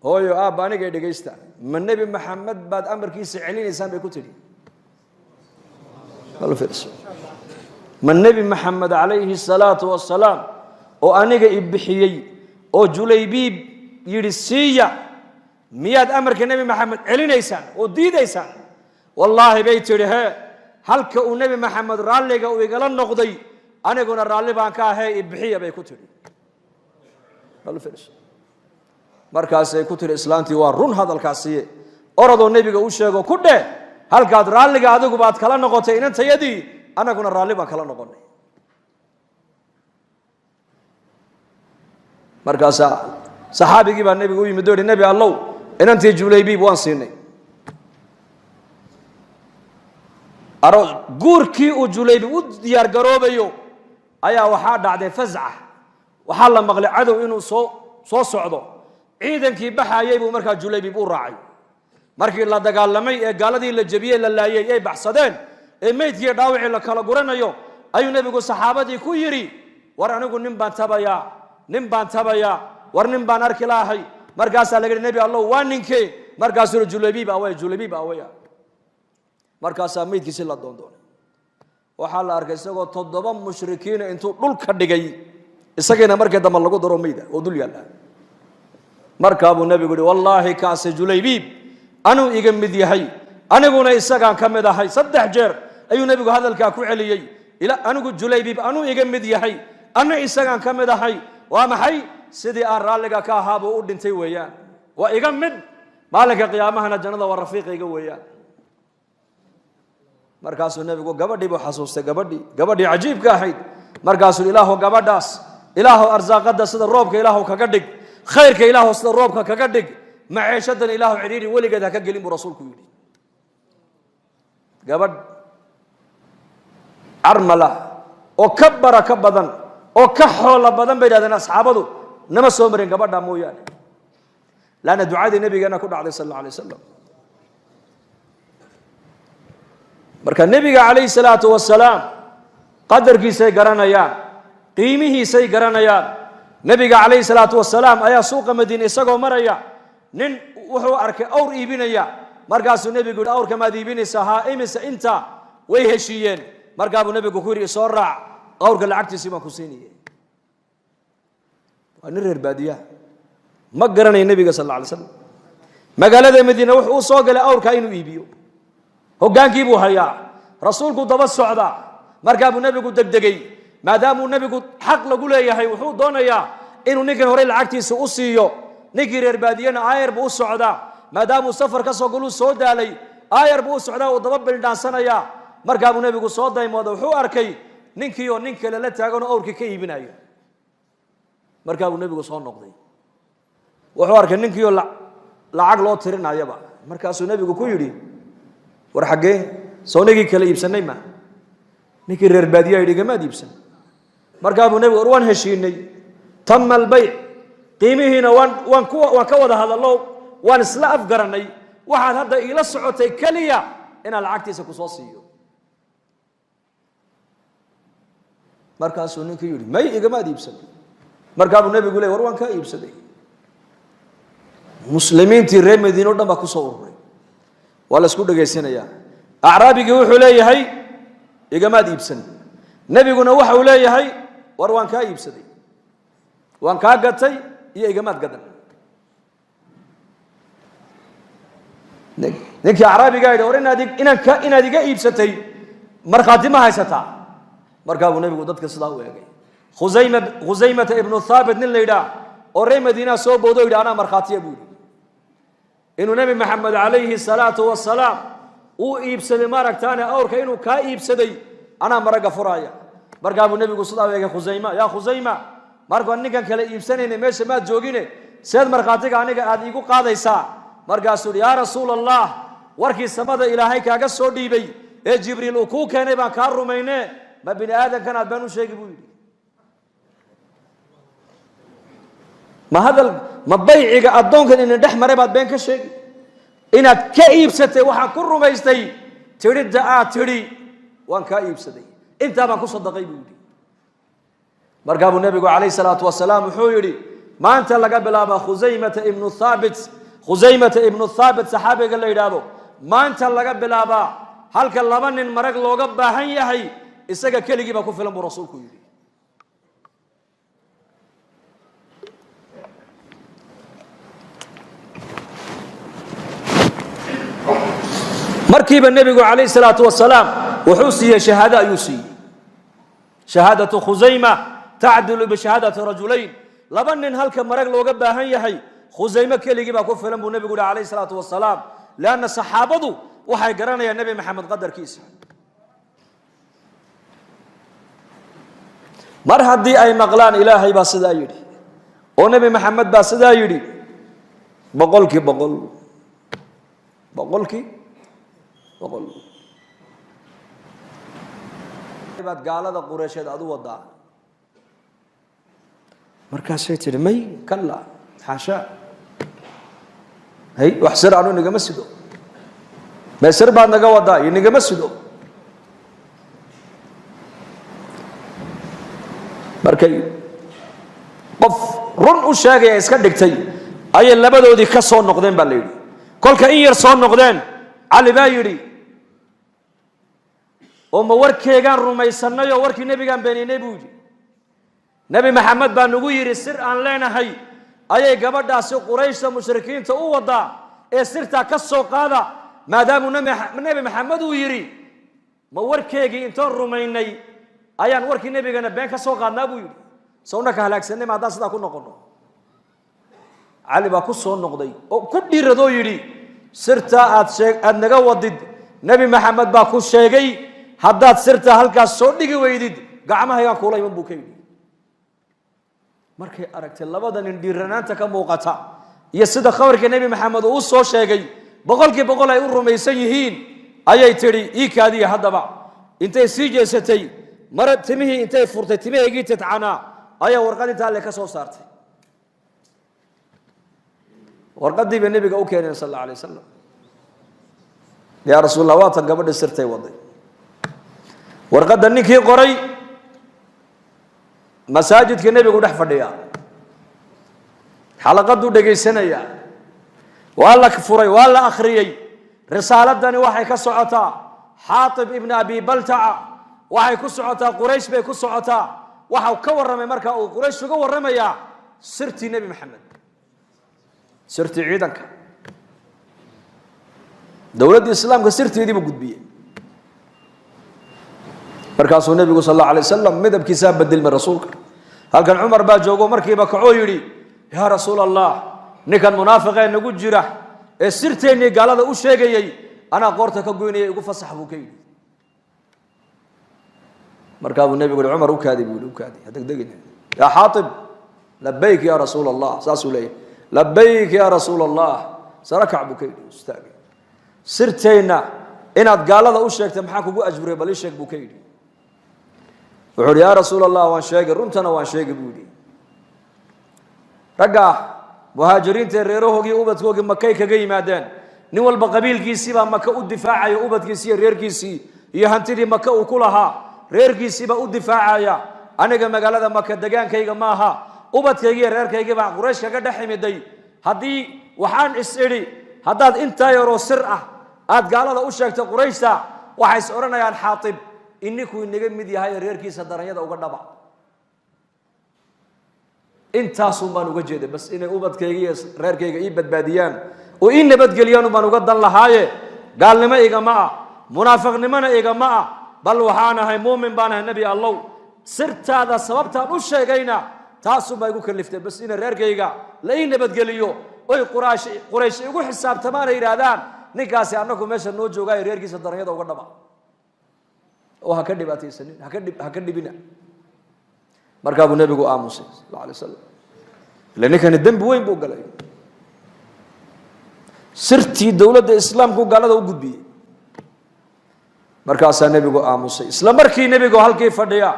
هو يو باني كي دقيستا من نبي محمد بعد أمر كيس علين إنسان بكتري قالوا فيرس من نبي محمد عليه الصلاة والسلام oo aniga ibixiyay oo Julaybiib يرسية مياد أمرك النبي محمد علينيسان وديديسان والله بيتره هل كالنبي محمد رالي ويقال النقضي أنا قلنا الرالي بانكا هي إبحية بيكتري قالوا فيرس مركز يكتر إسلامتي وارون هذا الكاسية أرادوا النبي قوشة كده هل كاد رالي قادوا بعد كلا نقطين أنت يدي أنا قلنا الرالي بانكلا نقضي مركز صحابي جيب النبي قوي مدور النبي الله إن أنت جوليبي بوانسيني أروز غوركي وجوليبي وديار قروبيو أيا وحاد عدي فزعة وحال مغلي عدو إنه صو صعدو عيدن كي بحا يبو مركا جوليبي بو راعي مركي الله دقال لمي قال دي اللي جبيه لله يي بحصدين ميت كي داوعي لكالا قرانيو أيو نبي قو صحابتي كو يري ورانو قو نمبان تبايا ورنمبان أركلاهي مركاسا لقد النبي الله وانينكي مركاسا جوليبي باويا مركاسا ميت كي سلا دون وحال أركسا تضبا مشركين انتو دول كدغاي isagayna markay dama lagu daro meeyda oo dul yaala marka abu nabi guri wallahi kaas julaybiib anu iga mid yahay aniguna isagaan kamid ahay saddex jeer ayuu nabigu hadalka ku celiyay ila anigu julaybiib anu iga mid yahay ana isagaan kamid ahay waa maxay sidii aan raaliga ka ahaabo u dhintay weeyaan waa iga mid maalinka qiyaamahana jannada waa rafiiqiga weeyaan markaasuu nabigu gabadhii buu xasuustay gabadhii cajiibka ahayd markaasuu ilaahu gabadhaas ilaahu arsaaqada sida roobka ilaahu kaga dhig khayrka ilaahu sida roobka kaga dhig maciishadan ilaahu ciriiri weligeed ha ka gelin buu rasuulku yidhi gabadh armala oo ka baraka badan oo ka xoolo badan bay yidhahdeen asxaabadu nama soo marin gabadha mooyaane laana ducadii nabigeena ku dhacday sallallahu alayhi wasallam marka nabiga alayhi salaatu wassalaam qadarkiisay garanayaan qiimihiisay garanayaan nabiga alayhi salaatu wassalaam ayaa suuqa madiina isagoo maraya nin wuxuu arkay awr iibinaya markaasuu nabigu yidhi awrka maad iibinaysaa haa imisa inta way heshiiyeen markaabuu nabigu ku yidhi soo raac awrka lacagtiisii baan ku siinayay waa nin reer baadiya ma garanaya nabiga sallallahu alayhi wasallam magaalada madiina wuxuu soo galay awrka inuu iibiyo hogaankii buu hayaa rasuulku daba socda markaabuu nabigu degdegay maadaamuu nabigu xaq lagu leeyahay wuxuu doonayaa inuu ninkan hore lacagtiisa u siiyo ninkii reer baadiyana aayar buu u socdaa maadaamuu safar ka soo galuu soo daalay aayar buu u socdaa uu daba bildhaansanayaa markaabuu nabigu soo daymooda wuxuu arkay ninkii oo nin kale la taaganoo awrkii ka iibinayo markaabuu nabigu soo noqday wuxuu arkay ninkii oo lacag loo tirinayaba markaasuu nabigu ku yidhi war xaggee soonigii kale iibsanay ma ninkii reer baadiya yidhi gamaad iibsan markaabuu nabigu war waan heshiinay tama albayc qiimihiina waan ka wada hadallo waan isla afgaranay waxaad hadda iila socotay keliya inaan lacagtiisa ku soo siiyo markaasuu ninkii yidhi may igamaad iibsan markaabuu nabigu leey war waan kaa iibsaday muslimiintii reer madiina oo dhan baa ku soo ururay waa la isku dhageysanayaa acraabigii wuxuu leeyahay igamaad iibsan nabiguna waxa uu leeyahay war waan kaa iibsaday waan kaa gatay iyo igamaad gadan ninkii acraabigaa yidhi war inaad iga iibsatay markhaati ma haysataa markaabuu nabigu dadka sidaa u eegay khusaymata ibnu thaabit nin la yidhaah oo reer madiinaa soo boodo yidhi anaa markhaatiya buu yidhi inuu nabi maxamed calayhi salaatu wassalaam uu iibsaday maaragtaane awrka inuu kaa iibsaday anaa maraga furaaya markaabuu nabigu sidaa u eegay khusayma yaa khusayma markaan ninkan kale iibsanayna meesha maad joogine seed markhaatiga aniga aad iigu qaadaysaa markaasuu yidhi yaa rasuul allah warkii samada ilaahay kaaga soo dhiibay ee jibriil uu kuu keenay baan kaa rumayne ma bini aadamkan aad been u sheegi buu yidhi ma bayciga addoonkan ina dhex maray baad been ka sheegi inaad ka iibsatay waxaan ku rumaystay tidhidda aad tidhi waan kaa iibsaday intaa baan ku sadaqay buu yidhi markaabuu nabigu calayhi salaatu wasalaam wuxuu yidhi maanta laga bilaaba khusaymata ibnu thaabit saxaabiga la yidhaahdo maanta laga bilaabaa halka laba nin marag looga baahan yahay isaga keligii baa ku filan buu rasuulku yidhi markiiba nebigu calayhi salaatu wasalaam wuxuu siiyey shahaado ayuu siiyey shahaadatu khusayma tacdilu bishahaadati rajulayn laba nin halka marag looga baahan yahay khusayme keligii baa ku filan buu nebigu yihi calayhi salaatu wasalaam leanna saxaabadu waxay garanayaan nebi maxamed qadarkiisa mar haddii ay maqlaan ilaahay baa sidaa yidhi oo nebi maxamed baa sidaa yidhi boqolkii boqol baad gaalada qureysheed aad u wadaa markaasay tidhi may kalla xaashaa hay wax sir anu nigama sido may sir baad naga wadaa iyo nigama sido markay qof run u sheegaya iska dhigtay ayay labadoodii ka soo noqdeen baa la yidhi kolka in yar soo noqdeen cali baa yidhi oo ma warkeegaan rumaysanay oo warkii nebigaan beeninay buu yidhi nebi maxamed baa nagu yidhi sir aan leenahay ayay gabadhaasi qurayshta mushrikiinta u wadaa ee sirtaa ka soo qaada maadaamuu nebi maxamed uu yidhi ma warkeegii intoon rumaynay ayaan warkii nebigana been ka soo qaadnaa buu yidhi sawna ka halaagsanay ma haddaan sidaa ku noqono cali baa ku soo noqday oo ku dhiiradoo yidhi sirtaa aad naga wadid nebi maxamed baa ku sheegay haddaad sirtaa halkaas soo dhigi weydid gacmahaygaan kuula iman buu ka yidhi markay aragtay labada nin dhiiranaanta ka muuqata iyo sida khabarka nebi maxamed uu soo sheegay boqolkii boqol ay u rumaysan yihiin ayay tidhi ii kaadiya haddaba intay sii jeesatay mar timihii intay furtay timahaygii titcanaa ayaa warqad intaa le ka soo saartay warqadii bay nebiga u keeneen sal alla alay wasalam yaa rasuul allah waatan gabadhi sirtay waday warqadda ninkii qoray masaajidka nebigu dhex fadhiya xalaqaduu dhegaysanaya waa la furay waa la akhriyey risaaladani waxay ka socotaa xaatib ibni abi baltaca waxay ku socotaa quraysh bay ku socotaa waxau ka warramay markaa uu quraysh uga warramayaa sirtii nebi maxamed sirtii ciidanka dowladdii islaamka sirteedii buu gudbiyey markaasuu nebigu sal alla alay wasalam midabkiisaa bedelmay rasuulka halkan cumar baa joogo markiiba kacoo yidhi yaa rasuul allah ninkan munaafiqee nagu jira ee sirteennii gaalada u sheegayey anaa qoorta ka goynaya igu fasax buu ka yidhi markaa buu nebigu yihi cumar u kaadi buu yihi u kaadi ha degdegin yaa xaatib labayk ya rasuul allah saasuu leeyahy labayk ya rasuul allah sarakac buu ka yidhi istaagay sirteenna inaad gaalada u sheegtay maxaa kugu ajburay bal ii sheeg buu ka yidhi wuxuu yidhi yaa rasuul allah waan sheegay runtana waan sheegay buu yidhi ragga muhaajiriinta reerahoogii ubadkoogii makay kaga yimaadeen nin walba qabiilkiisiibaa maka u difaacaya ubadkiisii iyo reerkiisii iyo hantidii maka uu ku lahaa reerkiisiibaa u difaacaya aniga magaalada maka degaankayga maaha ubadkaygii iyo reerkaygii baa quraysh kaga dhex imiday haddii waxaan is idhi haddaad intaa yaroo sir ah aad gaalada u sheegto qurayshta waxay is odhanayaan xaatib ininkuu inaga mid yahay reerkiisa daranyada uga dhaba intaasun baan uga jeeday bas inay ubadkayga iyo reerkayga ii badbaadiyaan oo ii nabadgeliyaan baan uga dan lahaaye gaalnimo igama ah munaafiqnimona igama ah bal waxaan ahay muumin baan ahay nebi allow sirtaada sababtaan u sheegayna taasun baa igu kaliftay bas inay reerkayga la ii nabadgeliyo oy quraysh igu xisaabtamaan ay yidhaahdaan ninkaasi annagu meesha noo joogaayo reerkiisa daranyada uga dhaba oo ha ka dhibaataysanin ha ka dhibina markaa buu nebigu aamusay sal alla alay wasalam ila ninkani dembi weyn buu galay sirtii dowladda islaamku gaalada u gudbiyey markaasaa nebigu aamusay isla markii nebigu halkii fadhiya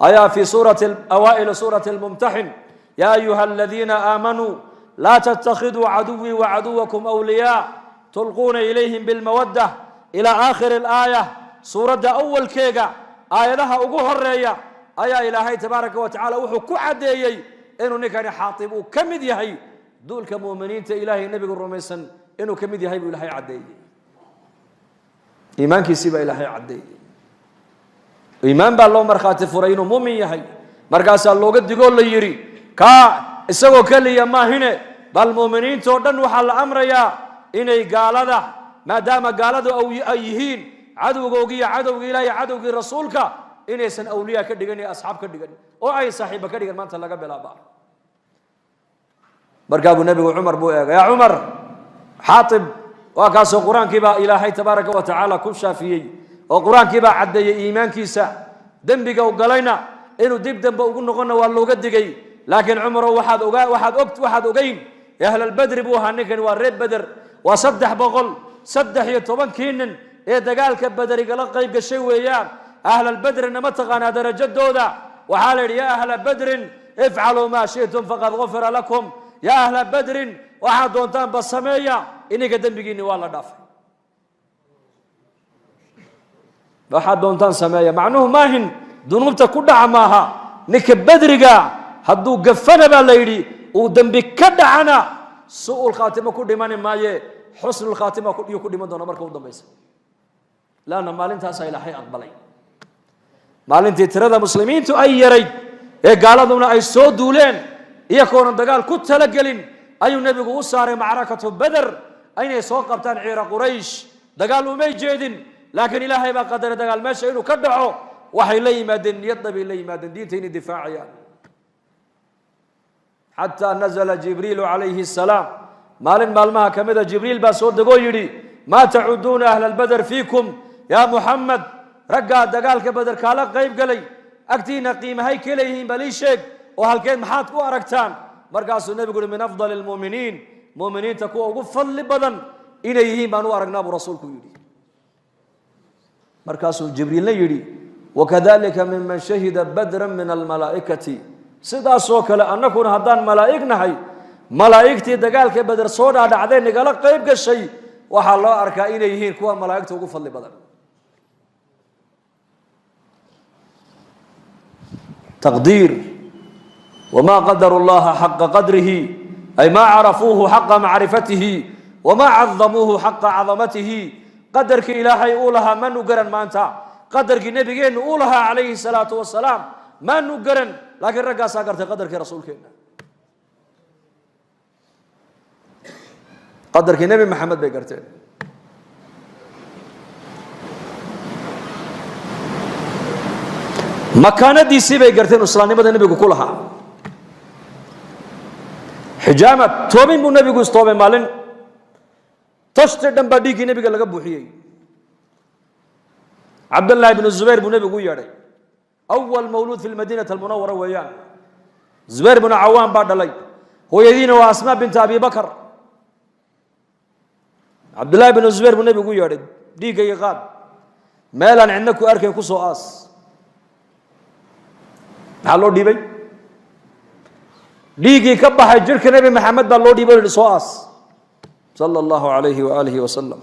ayaa fii suurati awaa'ili suurati almumtaxin yaa ayuha aladiina aamanuu laa tattakhiduu caduwii wacaduwakum awliyaa tulquuna ilayhim bilmawadda ilaa aakhiri alaaya suuradda awalkeega aayadaha ugu horeeya ayaa ilaahay tabaaraka wa tacaala wuxuu ku caddeeyey inuu ninkani xaatib uu ka mid yahay duulka mu'miniinta ilaahay nebigu rumaysan inuu ka mid yahay buu ilaahay caddeeyey iimaankiisii baa ilaahay caddeeyey iimaan baa loo markhaati furay inuu muumin yahay markaasaa looga digoo la yidhi kaa isagoo keliya maahine bal mu'miniintoo dhan waxaa la amrayaa inay gaalada maadaama gaaladu ay yihiin cadowgoogiiyo cadowgii ilaahay cadowgii rasuulka inaysan awliyaa ka dhigan iyo asxaab ka dhigan oo ay saaxiiba ka dhigan maanta laga bilaaba markaa buu nabigu cumar buu eegay yaa cumar xaatib waa kaasoo qur-aankii baa ilaahay tabaaraka wa tacaala ku shaafiyey oo qur-aankii baa caddeeyey iimaankiisa dembiga u galayna inuu dib dambe ugu noqonna waa looga digay laakiin cumarow waxaad ogeyn ahlalbadri buu ahaa ninkani waa reer beder waa 313 nin ee dagaalka baderigala qayb gashay weeyaan ahlalbadrina ma taqaanaa darajadooda waxaa la yidhi yaa ahla badrin ifcaluu maa shi'tum faqad gufira lakum yaa ahla badrin waxaad doontaan ba sameeya ininka dembigiinni waa la dhaafay waxaad doontaan sameeya macnuhu maahin dunuubta ku dhaca maaha ninka badriga hadduu gafana baa la yidhi uu dembi ka dhacana su'ul khaatimo ku dhimani maaye xusnul khaatima iyo ku dhiman doona marka u dambaysa laana maalintaasaa ilaahay aqbalay maalintii tirada muslimiintu ay yarayd ee gaaladuna ay soo duuleen iyagoonan dagaal ku talagelin ayuu nebigu u saaray macrakatu beder inay soo qabtaan ciira quraysh dagaal umay jeedin laakiin ilaahay baa qadaray dagaal meesha inuu ka dhaco waxay la yimaadeen niyadda bay la yimaadeen diinta inay difaacayaan xataa nazala jibriilu calayhi salaam maalin maalmaha ka mida jibriil baa soo degoo yidhi maa tacuduuna ahla albeder fiikum yaa muxamed raggaa dagaalka beder kaala qayb galay agtiina qiimahay ka leeyihiin bal ii sheeg oo halkeed maxaad ku aragtaan markaasuu nebigu uhi min afdali almu'miniin mu'miniinta kuwa ugu fadli badan inay yihiin baan u aragnaa buu rasuulku yidhi markaasuu jibriilna yidhi wakadalika miman shahida badran min almalaa'ikati sidaasoo kale annaguna haddaan malaa'ig nahay malaa'igtii dagaalka beder soo dhaadhacday nagala qayb gashay waxaa loo arkaa inay yihiin kuwa malaa'igta ugu fadli badan taqdiir wamaa qadaru llaha xaqa qadrihi ay maa carafuuhu xaqa macrifatihi wamaa cadamuuhu xaqa cadamatihi qadarkii ilaahay uu lahaa manu garan maanta qadarkii nebigeennu uu lahaa calayhi salaatu wasalaam manu garan laakiin raggaasaa gartay qadarkii rasuulkeenna qadarkii nebi maxamed bay garteen makaanadiisii bay garteen islaamnimada nebigu ku lahaa xijaama toobin buu nebigu istoobay maalin tashti dhan baa dhiiggii nebiga laga buuxiyey cabdullaahi bnu zubayr buu nebigu u yeedhay awal mawluud fi lmadiinati almunawara weeyaan zubayr bnu cawaan baa dhalay hooyadiina waa asmaa binta abi bakar cabdullaahi bnu zubayr buu nebigu u yeedhay dhiiggayga qaad meelaan cidna ku arkay ku soo aas maxaa loo dhiibay dhiiggii ka baxay jirka nebi maxamed baa loo dhiibay o yihi soo aas sala allahu calayhi waaalihi wasalam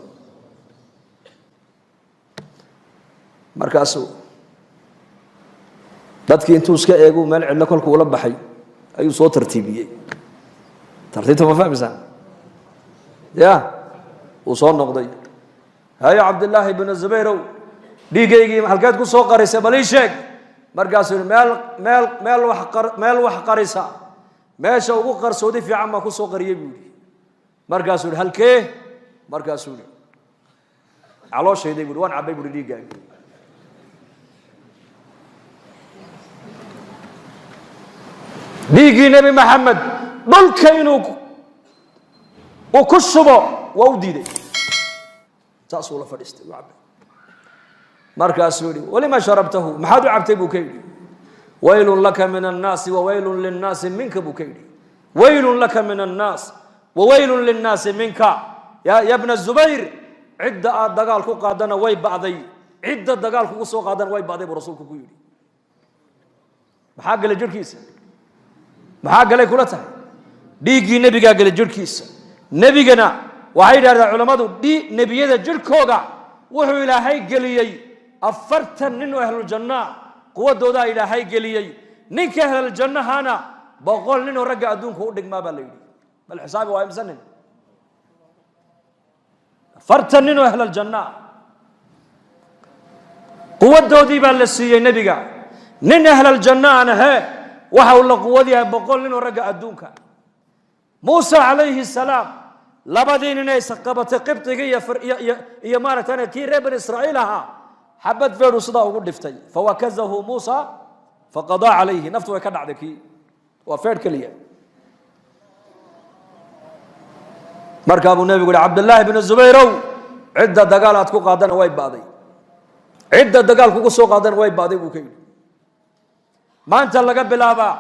markaasuu dadkii intuu iska eegu meel cidlo kolkuu ula baxay ayuu soo tartiibiyey tartiibta ma fahmaysaa ya uu soo noqday hayo cabdillaahi bnu zubayrow dhiiggaygii halkeed ku soo qarisay bal ii sheeg markaasuu yihi meel wax qarisa meesha ugu qarsoodi fiican baan ku soo qariyey buu yihi markaasuu yihi halkee markaasuu yihi calooshayday buu yihi waan cabbay buu yihi dhiiggaagii dhiiggii nebi maxamed dhulka inuu ku shubo waa u diiday saasuu la fadhiistay u cabbay markaasuu yihi walima sharabtahu maxaad u cabtay buu ka yidhi waylun laka min annaasi wawaylun linnaasi minka buu ka yidhi waylun laka min annaas wawaylun linnaasi minka ya bna zubayr cidda aad dagaal ku qaadana way ba'day cidda dagaal kugu soo qaadana way ba'day buu rasuulku ku yidhi maxaa galay jirhkiisa maxaa galay kula tahay dhiiggii nebigaa galay jirhkiisa nebigana waxay yidhahdeen culammadu nebiyada jirhkooga wuxuu ilaahay geliyey 40 nin oo ahluljanna quwadoodaa ilaahay geliyey ninka ahluljannahana 100 nin oo ragga adduunka u dhigmaa baa la yidhi bal xisaabi waa imsa nin 40 nin oo ahluljanna quwadoodii baa la siiyey nebiga nin ahluljanna aan ahee waxa uu la quwad yahay 100 nin oo ragga adduunka muusa calayhi salaam labadii nin ay saqabatay qibtiga iyo maaragtay kii reer bani israa'iil ahaa xabad feedhu sidaa ugu dhiftay fawakazahu muusa faqadaa calayhi naftu way ka dhacday kii waa feedh keliya markaa buu nebigu yihi cabdullaahi binu zubayrow cidda dagaal aad ku qaadana way ba'day cidda dagaal kugu soo qaadana way ba'day buu ka yidhi maanta laga bilaabaa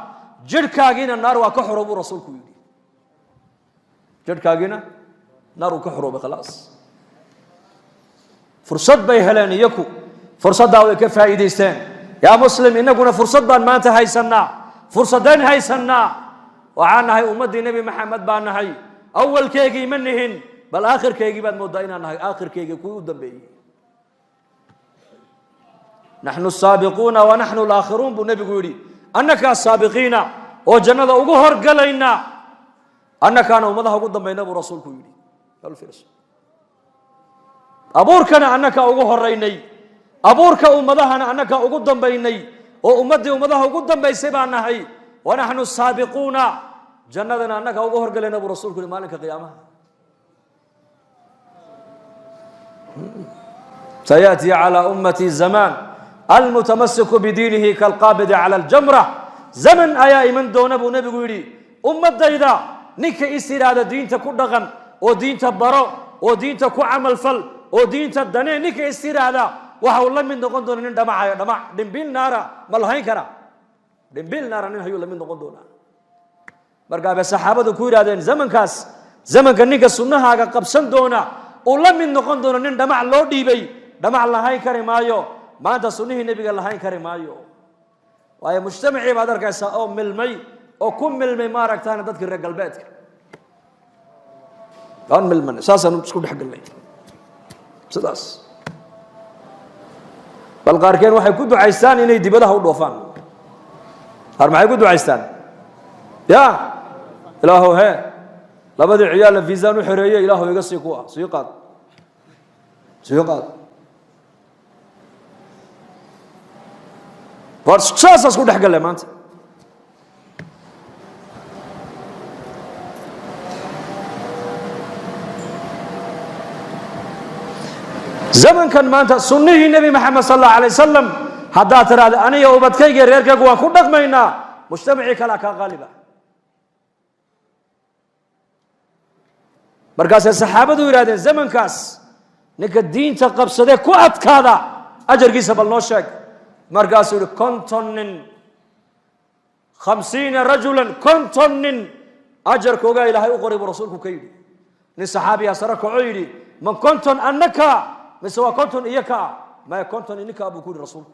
jidhkaagiina naar waa ka xoro buu rasuulku yidhi jidhkaagiina naar uu ka xoroobay khalaas fursad bay heleen iyaku fursaddaa way ka faa'iidaysteen yaa muslim innaguna fursad baan maanta haysannaa fursadeen haysannaa waxaan nahay ummaddii nebi maxamed baan nahay awalkeygii ma nihin bal aakhirkeygii baad mooddaa inaan nahay aakhirkeygii kuwii u dambeeyey naxnu asaabiquuna wa naxnu alaakhiruun buu nebigu yidhi annakaa saabiqiina oo jannada ugu horgalayna annakaana ummadaha ugu dambayna buu rasuulku yidhi abuurkana annakaa ugu horaynay abuurka ummadahana annakaa ugu dambaynay oo ummaddii ummadaha ugu dambaysay baan nahay wa naxnu saabiquuna jannadana annakaa ugu horgalayna buu rasuulku yidhi maalinka qiyaamaha sayaأtii calى ummatii zamaan almutamasiku bidiinihi kalqaabidi calى اljamra zaman ayaa iman doona buu nebigu yidhi ummadayda ninka is yidhaahda diinta ku dhaqan oo diinta baro oo diinta ku camal fal oo diinta danee ninka is yidhaahda waxa uu la mid noqon doona nin dhamacayo dhamac dhimbil naara ma lahayn kara dhimbil naara nin hayuu la mid noqon doonaa markaa bay saxaabadu ku yidhahdeen zamankaas zamanka ninka sunnahaaga qabsan doona uu la mid noqon doona nin dhamac loo dhiibay dhamac lahayn kari maayo maanta sunnihii nebiga lahayn kari maayo waayo mujtamacii baad arkaysaa oo milmay oo ku milmay maaragtaana dadkii reer galbeedka aan milmanay saasaan isku dhex galnay sidaas bal qaarkeen waxay ku ducaystaan inay dibadaha u dhoofaan qaar maxay ku ducaystaan ya ilaahow hee labadii ciyaalla viisaan u xereeyey ilaahow iga sii kuwa sii qaad saasaas ku dhex galle maanta zamankan maanta sunnihii nebi maxamed sal allahu alay wasalam haddaad tiraahda aniga ubadkayga reerkaygu waan ku dhaqmaynaa mujtamacii kalea kaa qaaliba markaasay saxaabadu yidhahdeen zamankaas ninka diinta qabsadee ku adkaada ajarkiisa bal noo sheeg markaasuu yihi konton nin 50 rajulan konton nin ajarkoogaa ilaahay u qoray buu rasuulku ka yidhi nin saxaabiyaa sare kacoo yidhi man konton annaka mise waa konton iyaka maya konton ininkaa buu ku yidhi rasuulku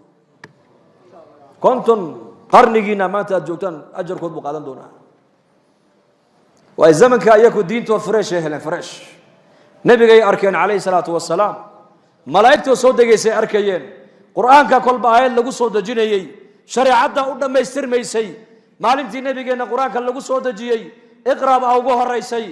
konton qarnigiina maanta aad joogtaan ajarkood buu qaadan doonaa waay zamanka iyaku diintoo fresh ay heleen fresh nebigay arkeen calayhi salaatu wasalaam malaa'igtoo soo degaysay arkayeen qur'aanka kolba aayad lagu soo dejinayey shareecadda u dhammaystirmaysay maalintii nebigeenna qur-aanka lagu soo dejiyey iqra baa ugu horaysay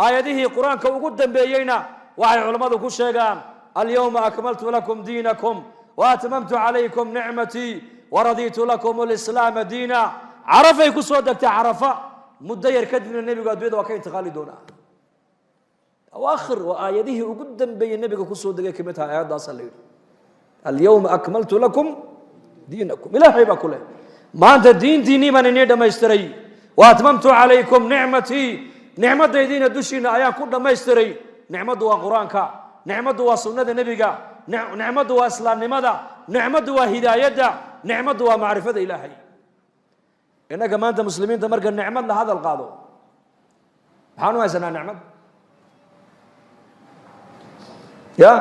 aayadihii qur-aanka ugu dambeeyeyna waxay culammadu ku sheegaan alyawma akmaltu lakum diinakum wa atmamtu calaykum nicmatii waradiitu lakum alislaama diina carafay ku soo degtay carafa muddo yar kadibna nebigu adduunyada waa ka intiqaali doonaa awaakhir waa aayadihii ugu dambeeyey nebiga ku soo degay kamid tahay aayaddaasa la yidhi alyawma akmaltu lakum diinakum ilaahay baa ku leh maanta diintiinnii baan inii dhammaystiray wa atmamtu calaykum nicmatii nicmadaydiina dushiina ayaan ku dhammaystiray nicmaddu waa qur-aanka nicmaddu waa sunnada nebiga nicmaddu waa islaamnimada nicmaddu waa hidaayadda nicmaddu waa macrifada ilaahay innaga maanta muslimiinta marka nicmad la hadal qaado maxaan u haysanaa nicmad ya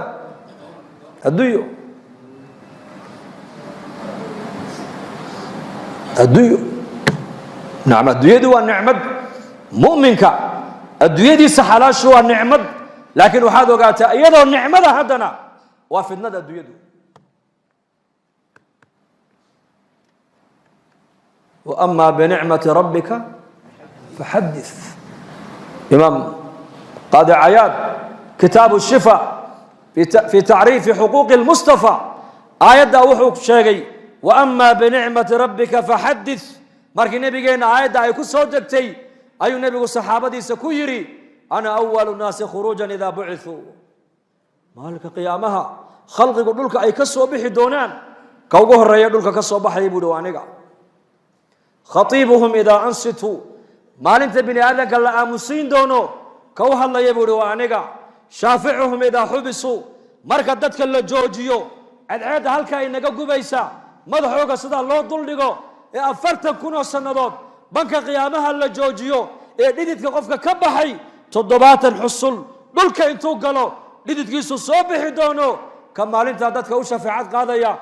adduunyo nacam adduunyadu waa nicmad mu'minka adduunyadiisa xalaashu waa nicmad laakiin waxaad ogaataa iyadoo nicmada haddana waa fidnada adduunyadu وأما بنعمة ربك فحدث إمام قاضي عياض كتاب الشفاء في تعريف حقوق المصطفى آيات وحوق شيء وأما بنعمة ربك فحدث markii nabigeena aayada ay ku soo degtay ayuu nabigu saxaabadiisa ku yiri أنا أول الناس خروجا إذا بعثوا مالك قيامها خلق دولك أي كسو بحي دونان كوجه الريا دولك كسو بحي بدوانيقا خطيبهم إذا أنصتوا مال أنت بني آدم قال آمسين دونو كوها الله يبدوانيقا شافعهم إذا حبسوا مركدتك اللي جوجيو العيد هلكا إنك قبيسا مدحوك صدا الله دولدقو أفرتك كنو سندود بنك قيامها اللي جوجيو لديدك قفك كبحي تضبات الحصول دولك انتو قالوا لديدك يسو صوبحي دونو كمال انت دادك او شفاعات قادية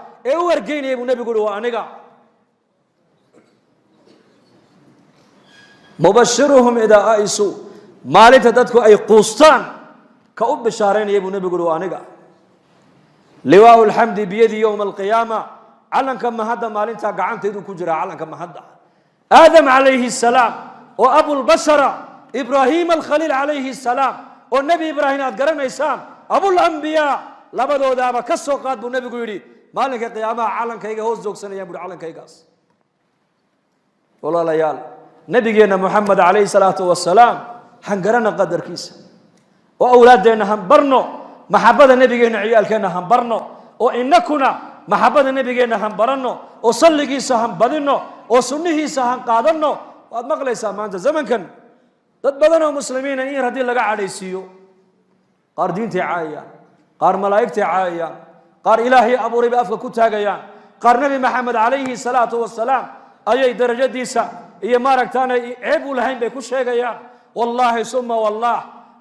ورقين يبو نبي قولوا وانيقا مبشرهم إذا آيسوا مال انت دادك اي قوستان كأب بشارين يبو نبي قولوا وانيقا لواء الحمد بيدي يوم القيامة علن كما هذا مال انت قعنت يدو كجرا علن كما هذا آدم عليه السلام وأبو البشر إبراهيم الخليل عليه السلام والنبي إبراهيم أذكرنا إسام أبو الأنبياء لبدو دابا كسو قاد بالنبي يقولي مالك قيامة علن كيغا هوز زوج سنة يقول علن كيغاس والله ليال نبينا محمد عليه الصلاة والسلام حنقرنا قدر كيس وأولادنا هم برنو محبة نبينا عيال كنا هم برنو وإنكنا محبة نبينا هم برنو وصلي كيس هم بدنو وسنه سهم قادنو واد مقليسا ما أنت زمن كان dad badan oo muslimiin in hadii laga cadeeysiyo qaar diinta caayaya qaar malaa'ikta caayaya qaar ilaahi abuuray afka ku taagayaan qaar nabi maxamed alayhi salaatu wasalaam ayay darajadiisa iyo maaragtaana ceeb u lahayn bay ku sheegayaan wallahi summa wallah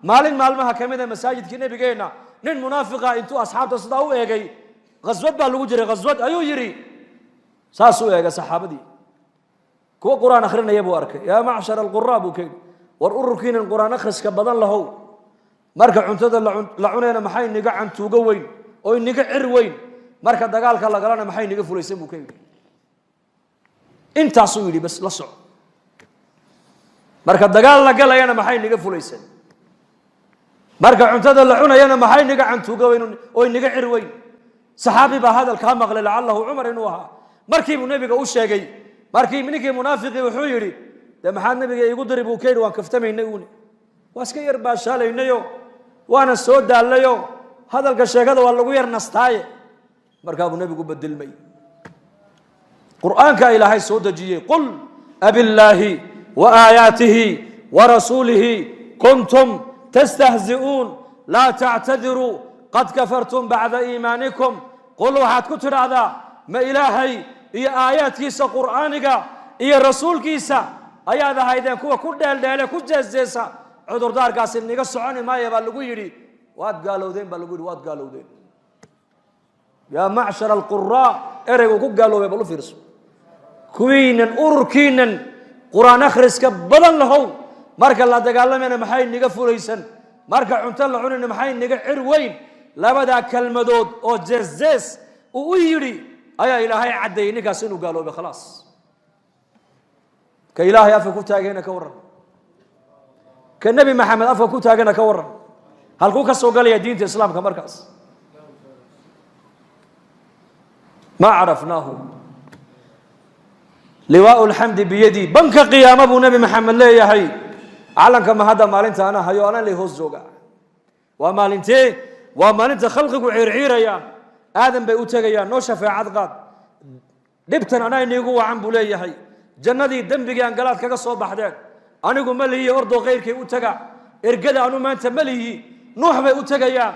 maalmaha kamida masaajidka nabigeena nin munaafiqa intuu asxaabta sida u eegay qaswad baa lagu jiray qaswad ayuu yiri saas u eega saxaabadii kuwa quraan akhrinaya buu arkay yaa macshar alqurraa buu kay war ururkiina quraan akhriska badan lahow marka cuntada la cunayna maxay niga cantuuga weyn oo niga cir weyn marka dagaalka la galana maxay niga fulaysan buu kay intaas uu yiri bas la soco marka dagaal la galayna maxay niga fulaysan marka cuntada la cunayna maxay niga cantuuga weyn oo niga cir weyn saxaabi ba hadal ka maqlay la'allahu umar inuu ahaa markii uu nabiga u sheegay markii ninkii munaafiqi wuxuu yiri de maxaad nabiga igu diri buu keeyay waan kaftamaynay uuni waaska yar baa shaalaynayo waana soo daalayo hadalka sheegada waa lagu yar nastaaye markaa buu nabigu badilmay quraanka ilaahay soo dajiyay qul abillahi wa ayatihi wa rasulihi kuntum tastahzi'un la ta'tadiru qad kafartum ba'da iimanikum qul waxaad ku tiraahdaa ma ilaahay iyo aayadkiisa quraaniga iyo rasuulkiisa ayaad ahaydeen kuwa ku dheeldheele ku jeesjeesa cudurdaarkaas niga soconi maayo baa lagu yiri waad gaalowdeen baa lagu yiri waad gaalowdeen yaa macshar alqurraa ereygu ku gaaloobay bal u fiirso kuwiinan ururkiinan quraan akhriska badan lahow marka la dagaalamana maxay niga fulaysan marka cunto la cunina maxay niga cir weyn labada kalmadood oo jeesjees uu yiri ayaa ilaahay cadeeyay ninkaas inuu gaaloobay khalaas كإلهي أفا كتاجنا كورن كالنبي محمد أفا كتاجنا كورن هل كوكا سوقال يا دين الإسلام كمركز ما عرفناه لواء الحمد بيدي بنك قيام أبو نبي محمد لا يحي علن كما هذا مالنت أنا هيو أنا اللي هو الزوجة ومالنت خلقك وعير يا آدم بيوتك يا نوشة في عدقات دبتن أنا إني جوا عم بولي يحي جندي دنبي عن قلات كذا صوب حداد أنا أقول ملهي أرضو غير كي أتجا إرجع أنا ما أنت ملهي نوح بأتجا يا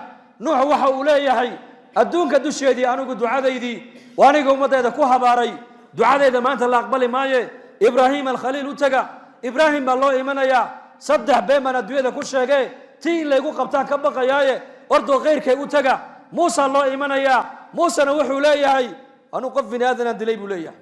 نوح وحولي هاي الدون كدوش يدي أنا أقول دعاء يدي وأنا أقول متى إذا كوها باري دعاء إذا ما أنت لا أقبل معي إبراهيم الخليل أتجا إبراهيم بالله إيمانا يا صدق بمن الدنيا إذا كل شيء تين لا يقول قبتان كبقى ياي أرضو غير كي أتجا موسى الله إيمانا يا موسى نوح ولاي هاي أنا قفني هذا ندلي بوليه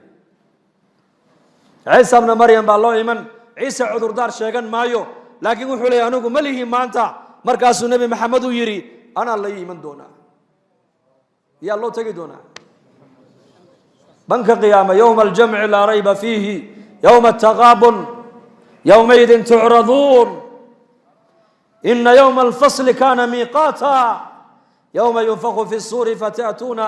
عيسى ابن مريم بالله إيمان عيسى عذر دار شيئا مايو لكن وحولي أنوكو مليه ما أنت مركز النبي محمد يري أنا الله إيمان دونا يا الله تجي دونا بنك قيامة يوم الجمع لا ريب فيه يوم التغابن يومئذ تعرضون إن يوم الفصل كان ميقاتا يوم ينفخ في الصور فتأتون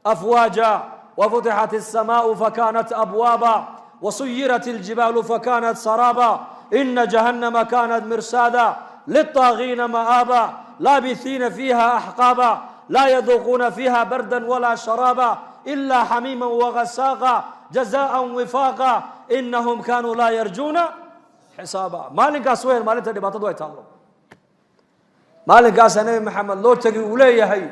أفواجا وفتحت السماء فكانت أبوابا وسيرت الجبال فكانت سرابا إن جهنم كانت مرصادا للطاغين مآبا لابثين فيها أحقابا لا يذوقون فيها بردا ولا شرابا إلا حميما وغساقا جزاء وفاقا إنهم كانوا لا يرجون حسابا مالك أسوين مالك تدبات دوي تعالوا مالك أسنى محمد لو تجي وليه هي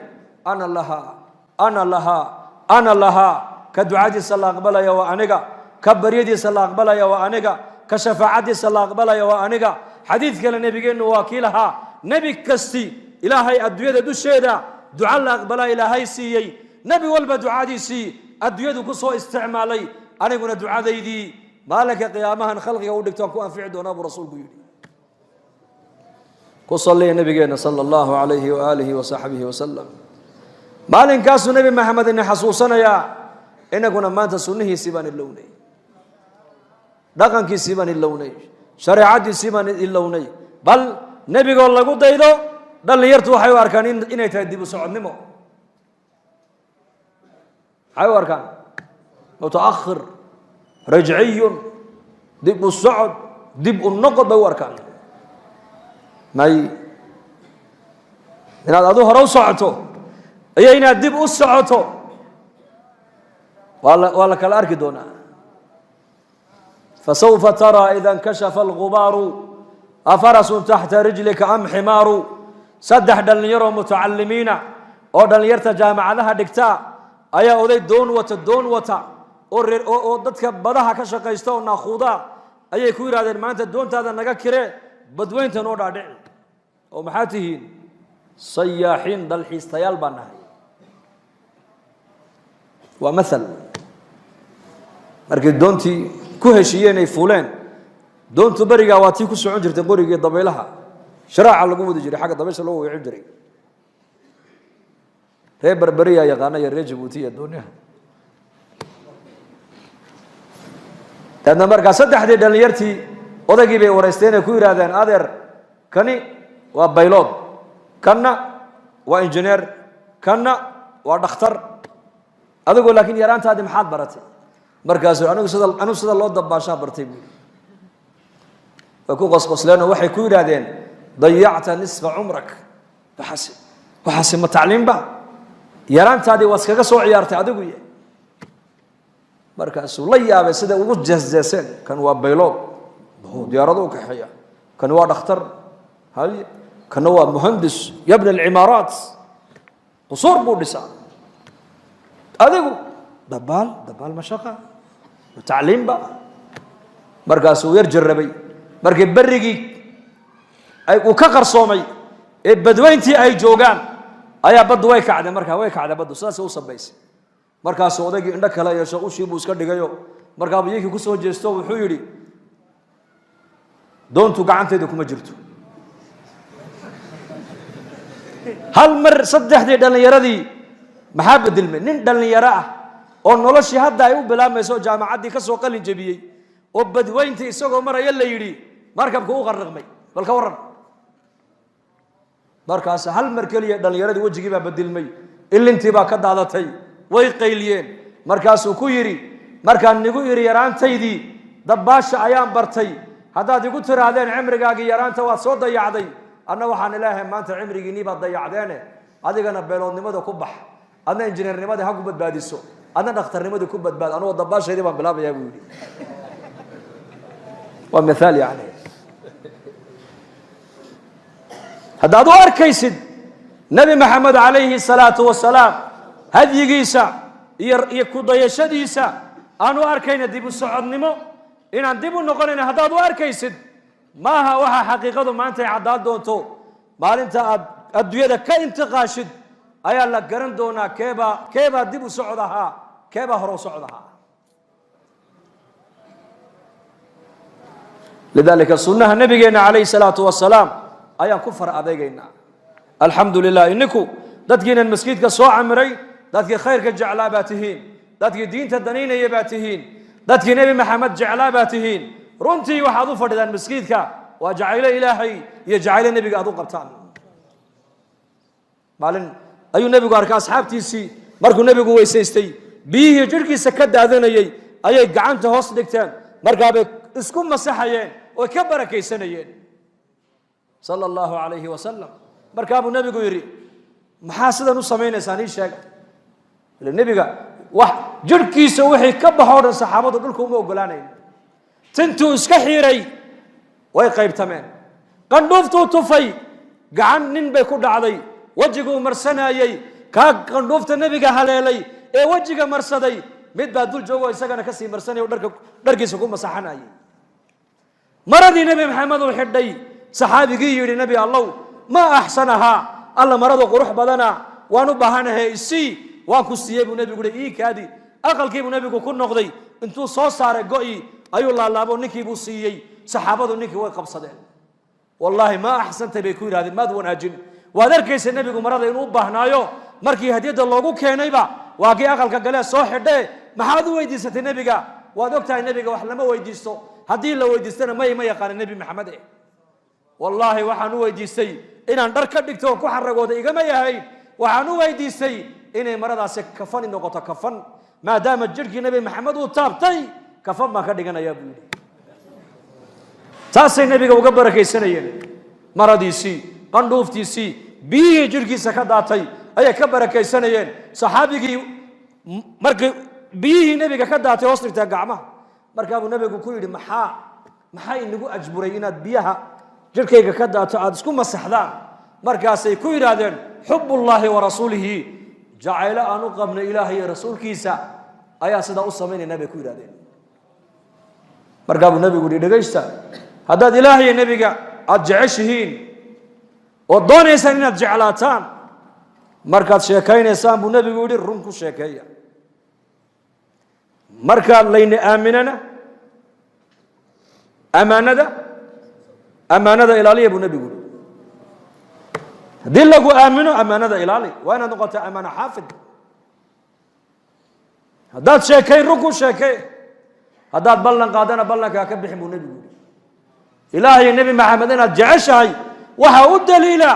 أنا لها كدعاء صلى الله قبل يا وأنجا كبريدي صلى الله قبل يا وأنجا كشفاعتي صلى الله قبل يا وأنجا حديث كلا نبي جن وكيلها نبي كستي إلهي الدنيا دشيدا دعاء الله قبل إلهي سيي نبي والب دعاء سي الدنيا كسو استعمالي أنا قلنا دعاء دي مالك قيامها خلق يودك تكون في عدنا برسول قيل كصلي النبي جن صلى الله عليه وآله وصحبه وسلم مالين كاسو نبي محمد إن حسوسنا يا إن كنا ما تسنه سبان اللوني دقن كي سبان اللوني شريعة سبان اللوني بل نبي قال الله قد يدو دل يرتو حيوار كان إن يتهدي بسعود نمو حيوار كان متأخر رجعي دب السعود دب النقد بوار كان ماي إن هذا ظهر وسعته أينا دب السعته ولا كالأرك دونا فسوف ترى إذا انكشف الغبار أفرس تحت رجلك أم حمار سدح دل يرو متعلمين أو دل يرتجى مع لها دكتاء أيا أودي دون وتا أو دتك بدها كشقيستو ناخودا أيا كوير هذا ما أنت دون هذا نجا كره بدوين تنور عدل أو محاتهين صياحين دل حيستيال بناه ومثل markay doontii ku heshiiyeen ay fuuleen doontu bariga waa tii ku socon jirtay qoriga dabeelaha sharaaca lagu wada jiray xagga dabeesha loo weecin jiray reer barbariya yaqaana iyo reer Jabuuti iyo dooniyaha tan marka saddexdii dhalinyartii odagii bay wareysteen ku yiraahdeen adeer kani waa baylod kana waa engineer kana waa dhakhtar adigu laakiin yaraantaadi maxaad baratay markaas anigu sida loo dabaashaa bartay ku qosqosleen waxay ku yiraahdeen dayacta nisfa umrak waxasi ma tacliim ba yaraantaadi waad kaga soo ciyaartay adigu markaas la yaabay sida ugu jeesjeeseen kan waa baylod diyaaradu ka xaya kan waa dhakhtar hal kan waa muhandis yabni al-imarat qusur buu dhisaa adigu dabaal mashaqa تعليم با markaas uu yar jarabay markay barigi ay u ka qarsoomay ee badweyntii ay joogan ayaa bad way kacday markaa way kacday bad saas uu sabaysay markaas odagii indha kala yeesho u shiibu iska dhigayo markaa biyihii ku soo jeesto wuxuu yiri doontu gacanteeda kuma jirto hal mar saddexdii dhalinyaradii maxaa bedilmay nin dhalinyaro ah oo noloshii hadda ay u bilaamayso jaamacadii ka soo qalin jabiyay oo badweyntii isagoo maraya la yiri markabku u qarraqmay bal ka waran markaas hal mar kaliya dhalinyaradii wajigii baa bedilmay ilintii baa ka daadatay way qayliyeen markaas uu ku yiri markaan nigu yiri yaraantaydii dabaasha ayaan bartay haddaad igu tiraadeen cimrigaagii yaraanta waad soo dayacday anna waxaan ilaahay maanta cimrigiinii baad dayacdeene adigana beeloodnimada ku bax adna injineernimada ha ku badbaadiso أنا دكتور نمدي كوب بدباد أنا وضباش هذي ما بلعب يا أبوي ومثال يعني هذا دوار كيسد نبي محمد عليه الصلاة والسلام هذه جيسا يكود يشديسا أنا أركين ديبو السعود نمو إن ديبو نقولين هذا دوار كيسد ما هو حقيقة ما أنت عداد دونتو ما أنت الدنيا كأنت قاشد أي الله قرن دونا كيبا ديبو سعودها كيبا هرو سعودها لذلك السنة نبينا عليه الصلاة والسلام أيام كفر أبينا الحمد لله إنكو دتجين المسجد كسوع عمري دتجي خير كجعلاباتهين دتجي دين تدنين يباتهين دتجي نبي محمد جعلاباتهين رنتي وحضو فرد المسجد كا وجعل إلهي يجعل النبي قادو قبطان مالن أيو نبي قارك أصحابتي سي مركو نبي قوي سيستي بيه جركي سكد هذين أي قعنت هوس دكتان مركابك اسكم مسحيين وكبر كيسنيين sala allahu calayhi wasalam markaabuu nebigu yidhi maxaa sidan u samaynaysaan ii sheega ile nebiga wax jirhkiisa wixii ka baxoo dhan saxaabadu dhulka uma ogolaanayn tintuu iska xiiray way qaybtameen qandhuuftuu tufay gacan nin bay ku dhacday wejiguu marsanayey kaa qandhuufta nebiga haleelay ee wejiga marsaday mid baa dul joogoo isagana ka sii marsanaya o dharkiisa ku masaxanayay maradii nebi maxamed uu xidhay saxaabigii yidhi nebi allow ma axsanahaa alla maradu qurux badana waan u baahanahay isii waan ku siiyey buu nebigu yihi ii kaadi aqalkii buu nebigu ku noqday intuu soo saaray go'ii ayuu laalaabo ninkii buu siiyey saxaabadu ninkii way qabsadeen wallaahi ma axsantay bay ku yidhahdeen maad wanaajin waad arkaysa nebigu marada inuu u baahnaayo markii hadiyadda loogu keenayba waa kii aqalka galee soo xidhee maxaad u weydiisatay nebiga waad ogtahay nebiga wax lama weydiisto haddii la weydiistana ma yaqaana nebi maxamed wallaahi waxaan u weydiistay inaan dhar ka dhigto oo ku xaragooda igama yahayn waxaan u weydiistay inay maradaasi kafani noqoto kafan maadaama jirhkii nebi maxamed uu taabtay kafan baan ka dhiganayaa buu yidhi taasay nebiga uga barakaysanayeen maradiisii qandhuuftiisii biyihii jirhkiisa ka daatay ayay ka barakaysanayeen saxaabigii markii biyihii nebiga ka daatay hoos dhigtaa gacmaha markaabuu nebigu ku yidhi maxaa inagu ajburay inaad biyaha jirhkayga ka daato aada isku masaxdaan markaasay ku yidhaahdeen xubullaahi wa rasuulihi jacaylo aan u qabno ilaahay iyo rasuulkiisa ayaa sidaa u samaynayna bay ku yidhahdeen markaabuu nebigu yihi dhegaysta haddaad ilaahay iyo nebiga aada jeceshihiin oo doonaysaan inaad jeclaataan markaad sheekaynaysaan buu nebigu yidhi run ku sheekeeya markaad layna aaminana ammaanada ilaaliya buu nebigu yidhi haddii lagu aamino ammaanada ilaali waa inaad noqotaa ammaano xaafid haddaad sheekayn run ku sheekee haddaad ballan qaadana ballankaa ka bixin buu nebigu yidhi ilaahay nebi maxamed inaad jeceshahay waxaa u daliila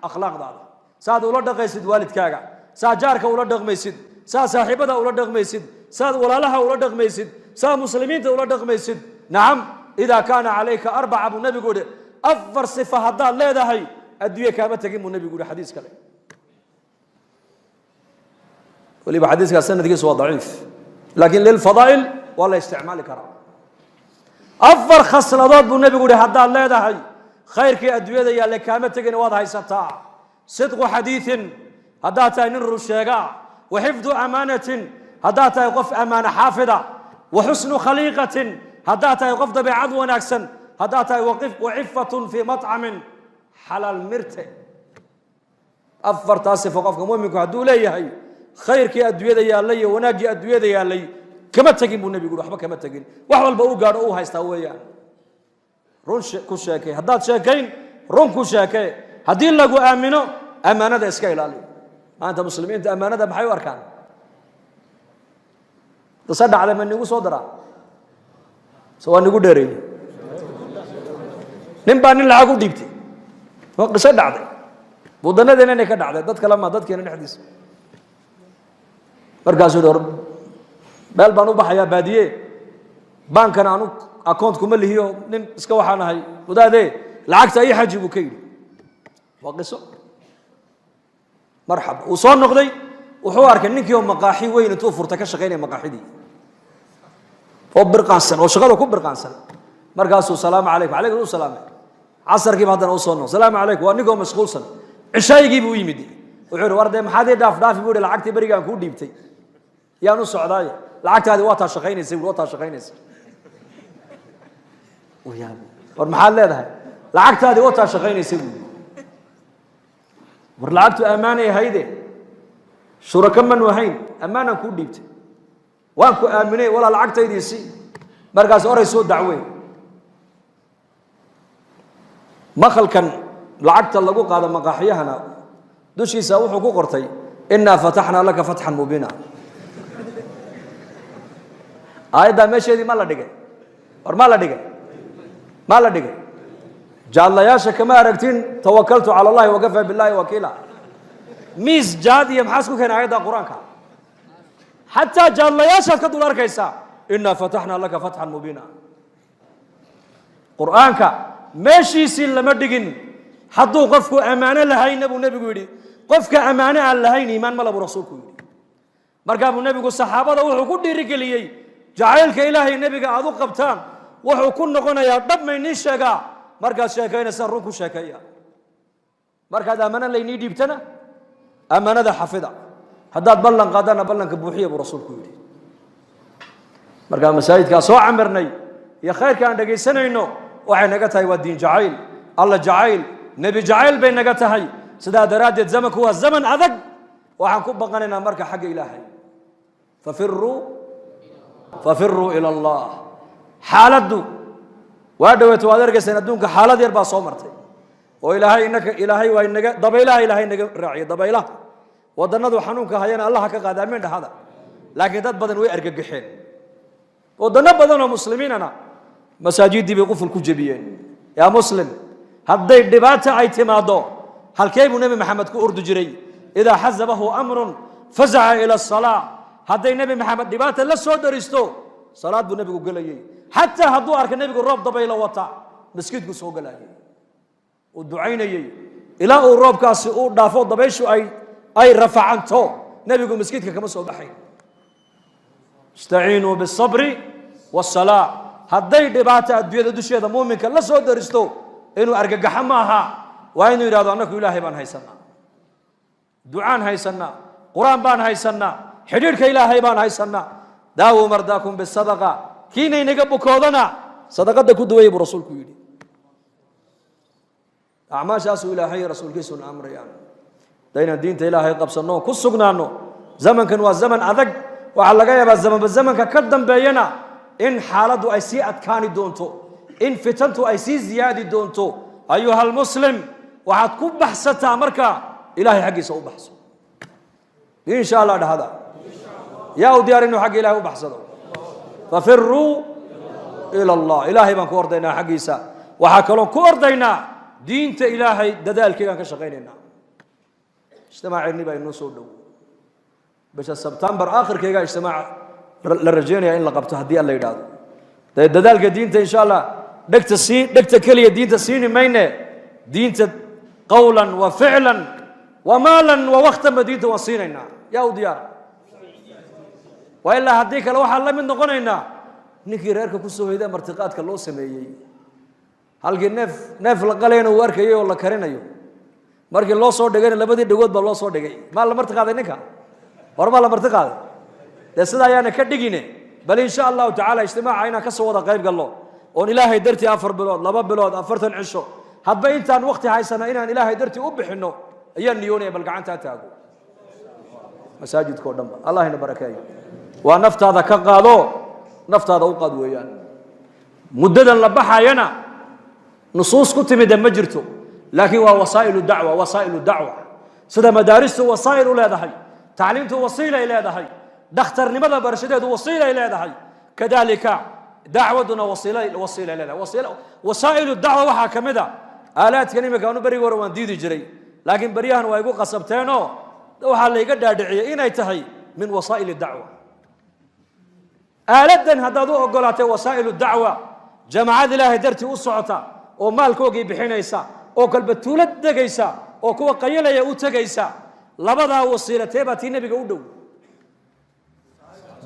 akhlaaqdaada saad ula dhaqaysid waalidkaaga saa jaarka ula dhaqmaysid saa saaxiibada ula dhaqmaysid saad walaalaha ula dhaqmaysid saa muslimiinta ula dhaqmaysid nacam idaa kaana calayka arbaca buu nebigu yidhi afar sifa haddaad leedahay adduunye kaama tegin buu nebigu yidhi xadiis kale weliba xadiiskaas sanadkiisu waa daciif laakiin lilfadaa'il waa la isticmaali karaa afar khasladood buu nebigu yidhi haddaad leedahay khayrkii adduunyada yaalle kaama tegin waad haysataa sidqu xadiiin haddaad tahay nin run sheegaa wa xifdu amaanatin haddaad tahay qof ammaano xaafida wa xusnu khaliiqatin haddaad tahay qof dabeecad wanaagsan haddaad tahay wacifatun fii maطcamin xalaal mirte afartaas sifo qofka muuminku hadduu leeyahay khayrkii adduunyada yaallay iyo wanaaggii adduunyada yaallay kama tegin buu nebigu waxba kama tegin wax walba u gaadho u haystaa weeyaan run ku sheekay haddaad sheekayn run ku sheekee haddii lagu aamino ammaanada iska ilaali maanta muslimiinta ammaanada maxay u arkaan qisa dhacday ma nigu soo daraa se waa nigu dheereeyey nin baa nin lacag u dhiibtay waa qiso dhacday wadanadeena inay ka dhacday dad kale ma dadkeena dhexdiisa markaasuu yidhi meel baan u baxayaa baadiye baankana aanu account kuma lihiyo nin iska waxaan ahay wadaadee lacagta ii xaji buu ka yidhi waa qiso marxaba uu soo noqday wuxuu arkay ninkii oo maqaaxi weyn intuu furtay ka shaqaynaya maqaaxidii oo birqaansan oo shaqada ku birqaansan markaasuu salaamu calaykum calaykum u salaamay casarkiiba haddana u soo noqday salaamu calaykum waa ninkoo mashquulsan cishaayigii buu u yimid wuxuu yidhi war dee maxaad ii dhaafdhaafi buu yidhi lacagtii berigaan kuu dhiibtay yaan u socdaaye lacagtaadii waa taa shaqaynaysay waa taa shaqaynaysa war maxaad leedahay lacagtaadii waa taa shaqaynaysay buu war lacagtu ammaanay hayde shuraka manu ahayn ammaanaan kuu dhiibtay waan ku aaminay walaa lacagtaydiisii markaas oray soo dacweyn maqalkan lacagta lagu qaado maqaaxiyahana dushiisa wuxuu ku qortay innaa fataxnaa laka fatxan mubiina aayaddaa meesheedii ma la dhigay war ma la dhigay ma la dhigay jaadlayaasha kama aragtiin tawakaltu cala allahi wakafaa billahi wakiila miis jaad iyo maxaa isku keenay aayadda qur-aanka xataa jaadlayaashaad ka dul arkaysaa innaa fataxnaa laka fatxan mubiina qur-aanka meeshiisii lama dhigin hadduu qofku ammaano lahayn buu nabigu yiri qofka ammaano aan lahayn iimaan ma labu rasuulku yiri markaa buu nabigu saxaabada wuxuu ku dhiirigeliyay jacaylka ilaahay nabiga aad u qabtaan wuxuu ku noqonayaa dhabmayni sheega markaad sheekaynaysa run ku sheekaya markaad ammaano laynii dhiibtana ammaanada xafida haddaad ballan qaadana ballanka buuxiya buu rasuulku yiri markaa masaajidka soo camirnay iyo khayrka aan dhageysanayno waxay naga tahay waa diin jacayl alla jacayl nabi jacayl bay naga tahay sidaa daraadeed zamanku waa zaman adag waxaan ku baqanaynaa marka xagga ilaahay fafiruu ila allah xaaladdu waa dhawaato waad arkaysaan adduunka xaalad yar baa soo martay oo ilaahay waa inaga dabaylaha ilaahay naga raaciyo dabaylaha wadannadu xanuunka hayana allaha ka qaada amiin dhahada laakiin dad badan way argagaxeen wadano badan oo muslimiinana masaajidii bay quful ku jabiyeen yaa muslim hadday dhibaato ay timaado halkee buu nabi maxamed ku urdu jiray idaa xazabahu amrun fazaca ila asalaa hadday nabi maxamed dhibaato la soo daristo salaad buu nabigu gelayay xataa hadduu arka nabigu roob dabaylo wata masjidku soo galayay uu ducaynayay ilaa uu roobkaasi uu dhaafo dabayshu ay rafacanto nabigu masjidka kama soo baxay istaciinuu bisabri wasalaa hadday dhibaato adduunyada dusheeda muuminka la soo daristo inuu argagaxo ma aha waa inuu yidhahdo annaku ilaahay baan haysanaa ducaan haysanaa qur-aan baan haysanaa xidhiidhka ilaahay baan haysanaa daawuu mardaakum bisadaqa kiina inaga bukoodana sadaqada ku duwaya buu rasuulku yidhi acmaashaasuu ilaahay rasuulkiisuna amrayaan daynaan diinta ilaahay qabsanno ku sugnaano zamankan waa zaman adag waxaa laga yaabaa zamanba zamanka ka dambeeyana in xaaladdu ay sii adkaani doonto in fitantu ay sii ziyaadi doonto ayuha almuslim waxaad ku baxsataa marka ilaahay xaggiisa u baxso insha allah dhahada yaa u diyaar inuu xagga ilaahay u baxsado fafiruu ila allah ilaahay baan ku ordaynaa xaggiisa waxaa kaloo ku ordaynaa diinta ilaahay dadaalkeegaan ka shaqaynaynaa ijtimaaceennii baa inoo soo dhow bisha sebtembar aakhirkeega ijtimaaca la rajeynaya in la qabto haddii alla yidhaahdo dee dadaalka diinta insha allah dhegta keliya diinta siini mayne diinta qawlan wa ficlan wa maalan wa waqtanba diinta waan siinaynaa yaa u diyaar waa ilaa haddii kale waxaan la mid noqonaynaa ninkii reerka ku soo hoyda martiqaadka loo sameeyey halkii neef la qalayna uu arkayay oo la karinayo markii loo soo dhigayna labadii dhagood baa loo soo dhigay maa la marti qaaday ninka hormaa la marti qaaday dee sida ayaana ka dhigine bal insha allahu tacaala ijtimaaca inaan ka soo wada qayb galno oon ilaahay dartii 4 bilood 2 bilood 40 cisho hadba intaan waqti haysana inaan ilaahay dartii u bixino ayaan niyoonaya bal gacantaa taago masaajidkoo dhanba allah ina barakeeyo waa naftaada ka qaado naftaada u qaad weeyaan muddadan la baxayana nusuus ku timida ma jirto laakiin waa wasaa'ilu dacwa sida madaaristu wasaa'il u leedahay tacliimtu wasiila ay leedahay dhakhtarnimada barashadeedu wasiila ay leedahay kadalika dacwaduna wasiila ay leedahay wasaa'ilu dacwa waxaa ka mid a aalaadkan imika anu berigi hore waan diidi jiray laakiin beryahan waa igu qasabteenoo waxaa layga dhaadhiciyay inay tahay min wasaa'il dacwa aaladan haddaad u ogolaatay wasaa'ilu dacwa jamacad ilaahay dartii u socota oo maalkoogii bixinaysa oo kalba tuulad degaysa oo kuwa qayalaya u tegaysa labadaa wasiilatee baa tii nebiga u dhow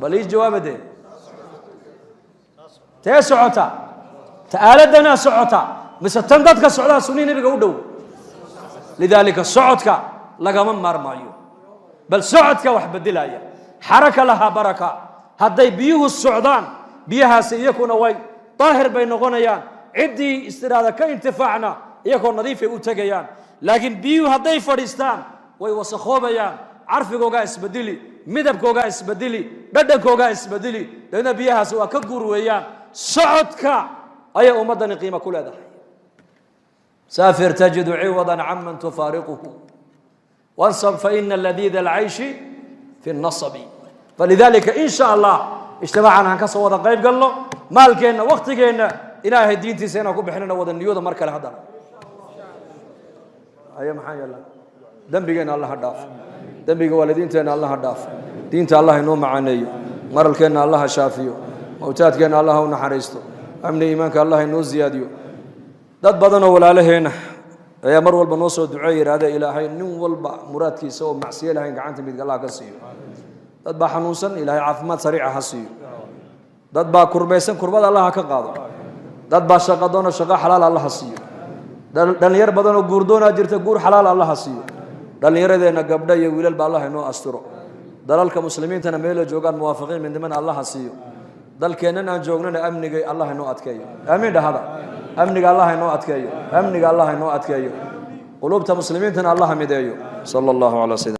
bal ii jawaabadee tee socota ta aaladanaa socota mise tan dadka socdaa sunii nebiga u dhow lidaalika socodka lagama maarmaayo bal socodka wax bedelaya xaraka lahaa baraka hadday biyuhu socdaan biyahaasi iyakuna way daahir bay noqonayaan ciddii istiraada ka intifaacna iyagoo nadiifay u tegayaan laakiin biyuhu hadday fadhiistaan way wasakoobayaan carfigoogaa isbedeli midabkoogaa isbedeli dhadhankoogaa isbedeli dabeedna biyahaasi waa ka guur weeyaan socodka ayay ummaddani qiimo ku leedahay saafir tajidu ciwadan caman tufaariquhu wansab faina ladiida alcayshi fi nasabi falidalika in sha allah ijtimaacan aan ka soo wada qayb galno maalkeenna waqtigeenna ilaahay diintiisa inaan ku bixinana wada niyooda mar kale haddana ayo maxaa yeela dembigeenna allaha dhaaf dembiga waalidiinteenna allaha dhaaf diinta allah inoo macaaneeyo maralkeenna allaha shaafiyo mawtaadkeenna allaha u naxariisto amni iimaanka allah inoo ziyaadiyo dad badanoo walaalaheenna ayaa mar walba noo soo duceey yiraahday ilaahay nin walba muraadkiisa oo macsiyo lahayn gacanta mid Allah ka siiyo dad baa xanuunsan ilaahay caafimaad sariic ah siiyo dad baa kurbaysan kurbada Allah ka qaado dad baa shaqo doona shaqo xalaal Allah siiyo dhalinyar badan oo guurdoona jirta guur xalaal Allah siiyo dhalinyaradeenna gabdha iyo wiilal baa Allah inoo asturo dalalka muslimiintana meel joogaan muwaafiqiin min diman Allah siiyo dalkeenna aan joognana amniga Allah inoo adkeeyo amiin dhahada amniga Allah inoo adkeeyo amniga Allah inoo adkeeyo qulubta muslimiintana Allah mideeyo sallallahu alayhi wa sallam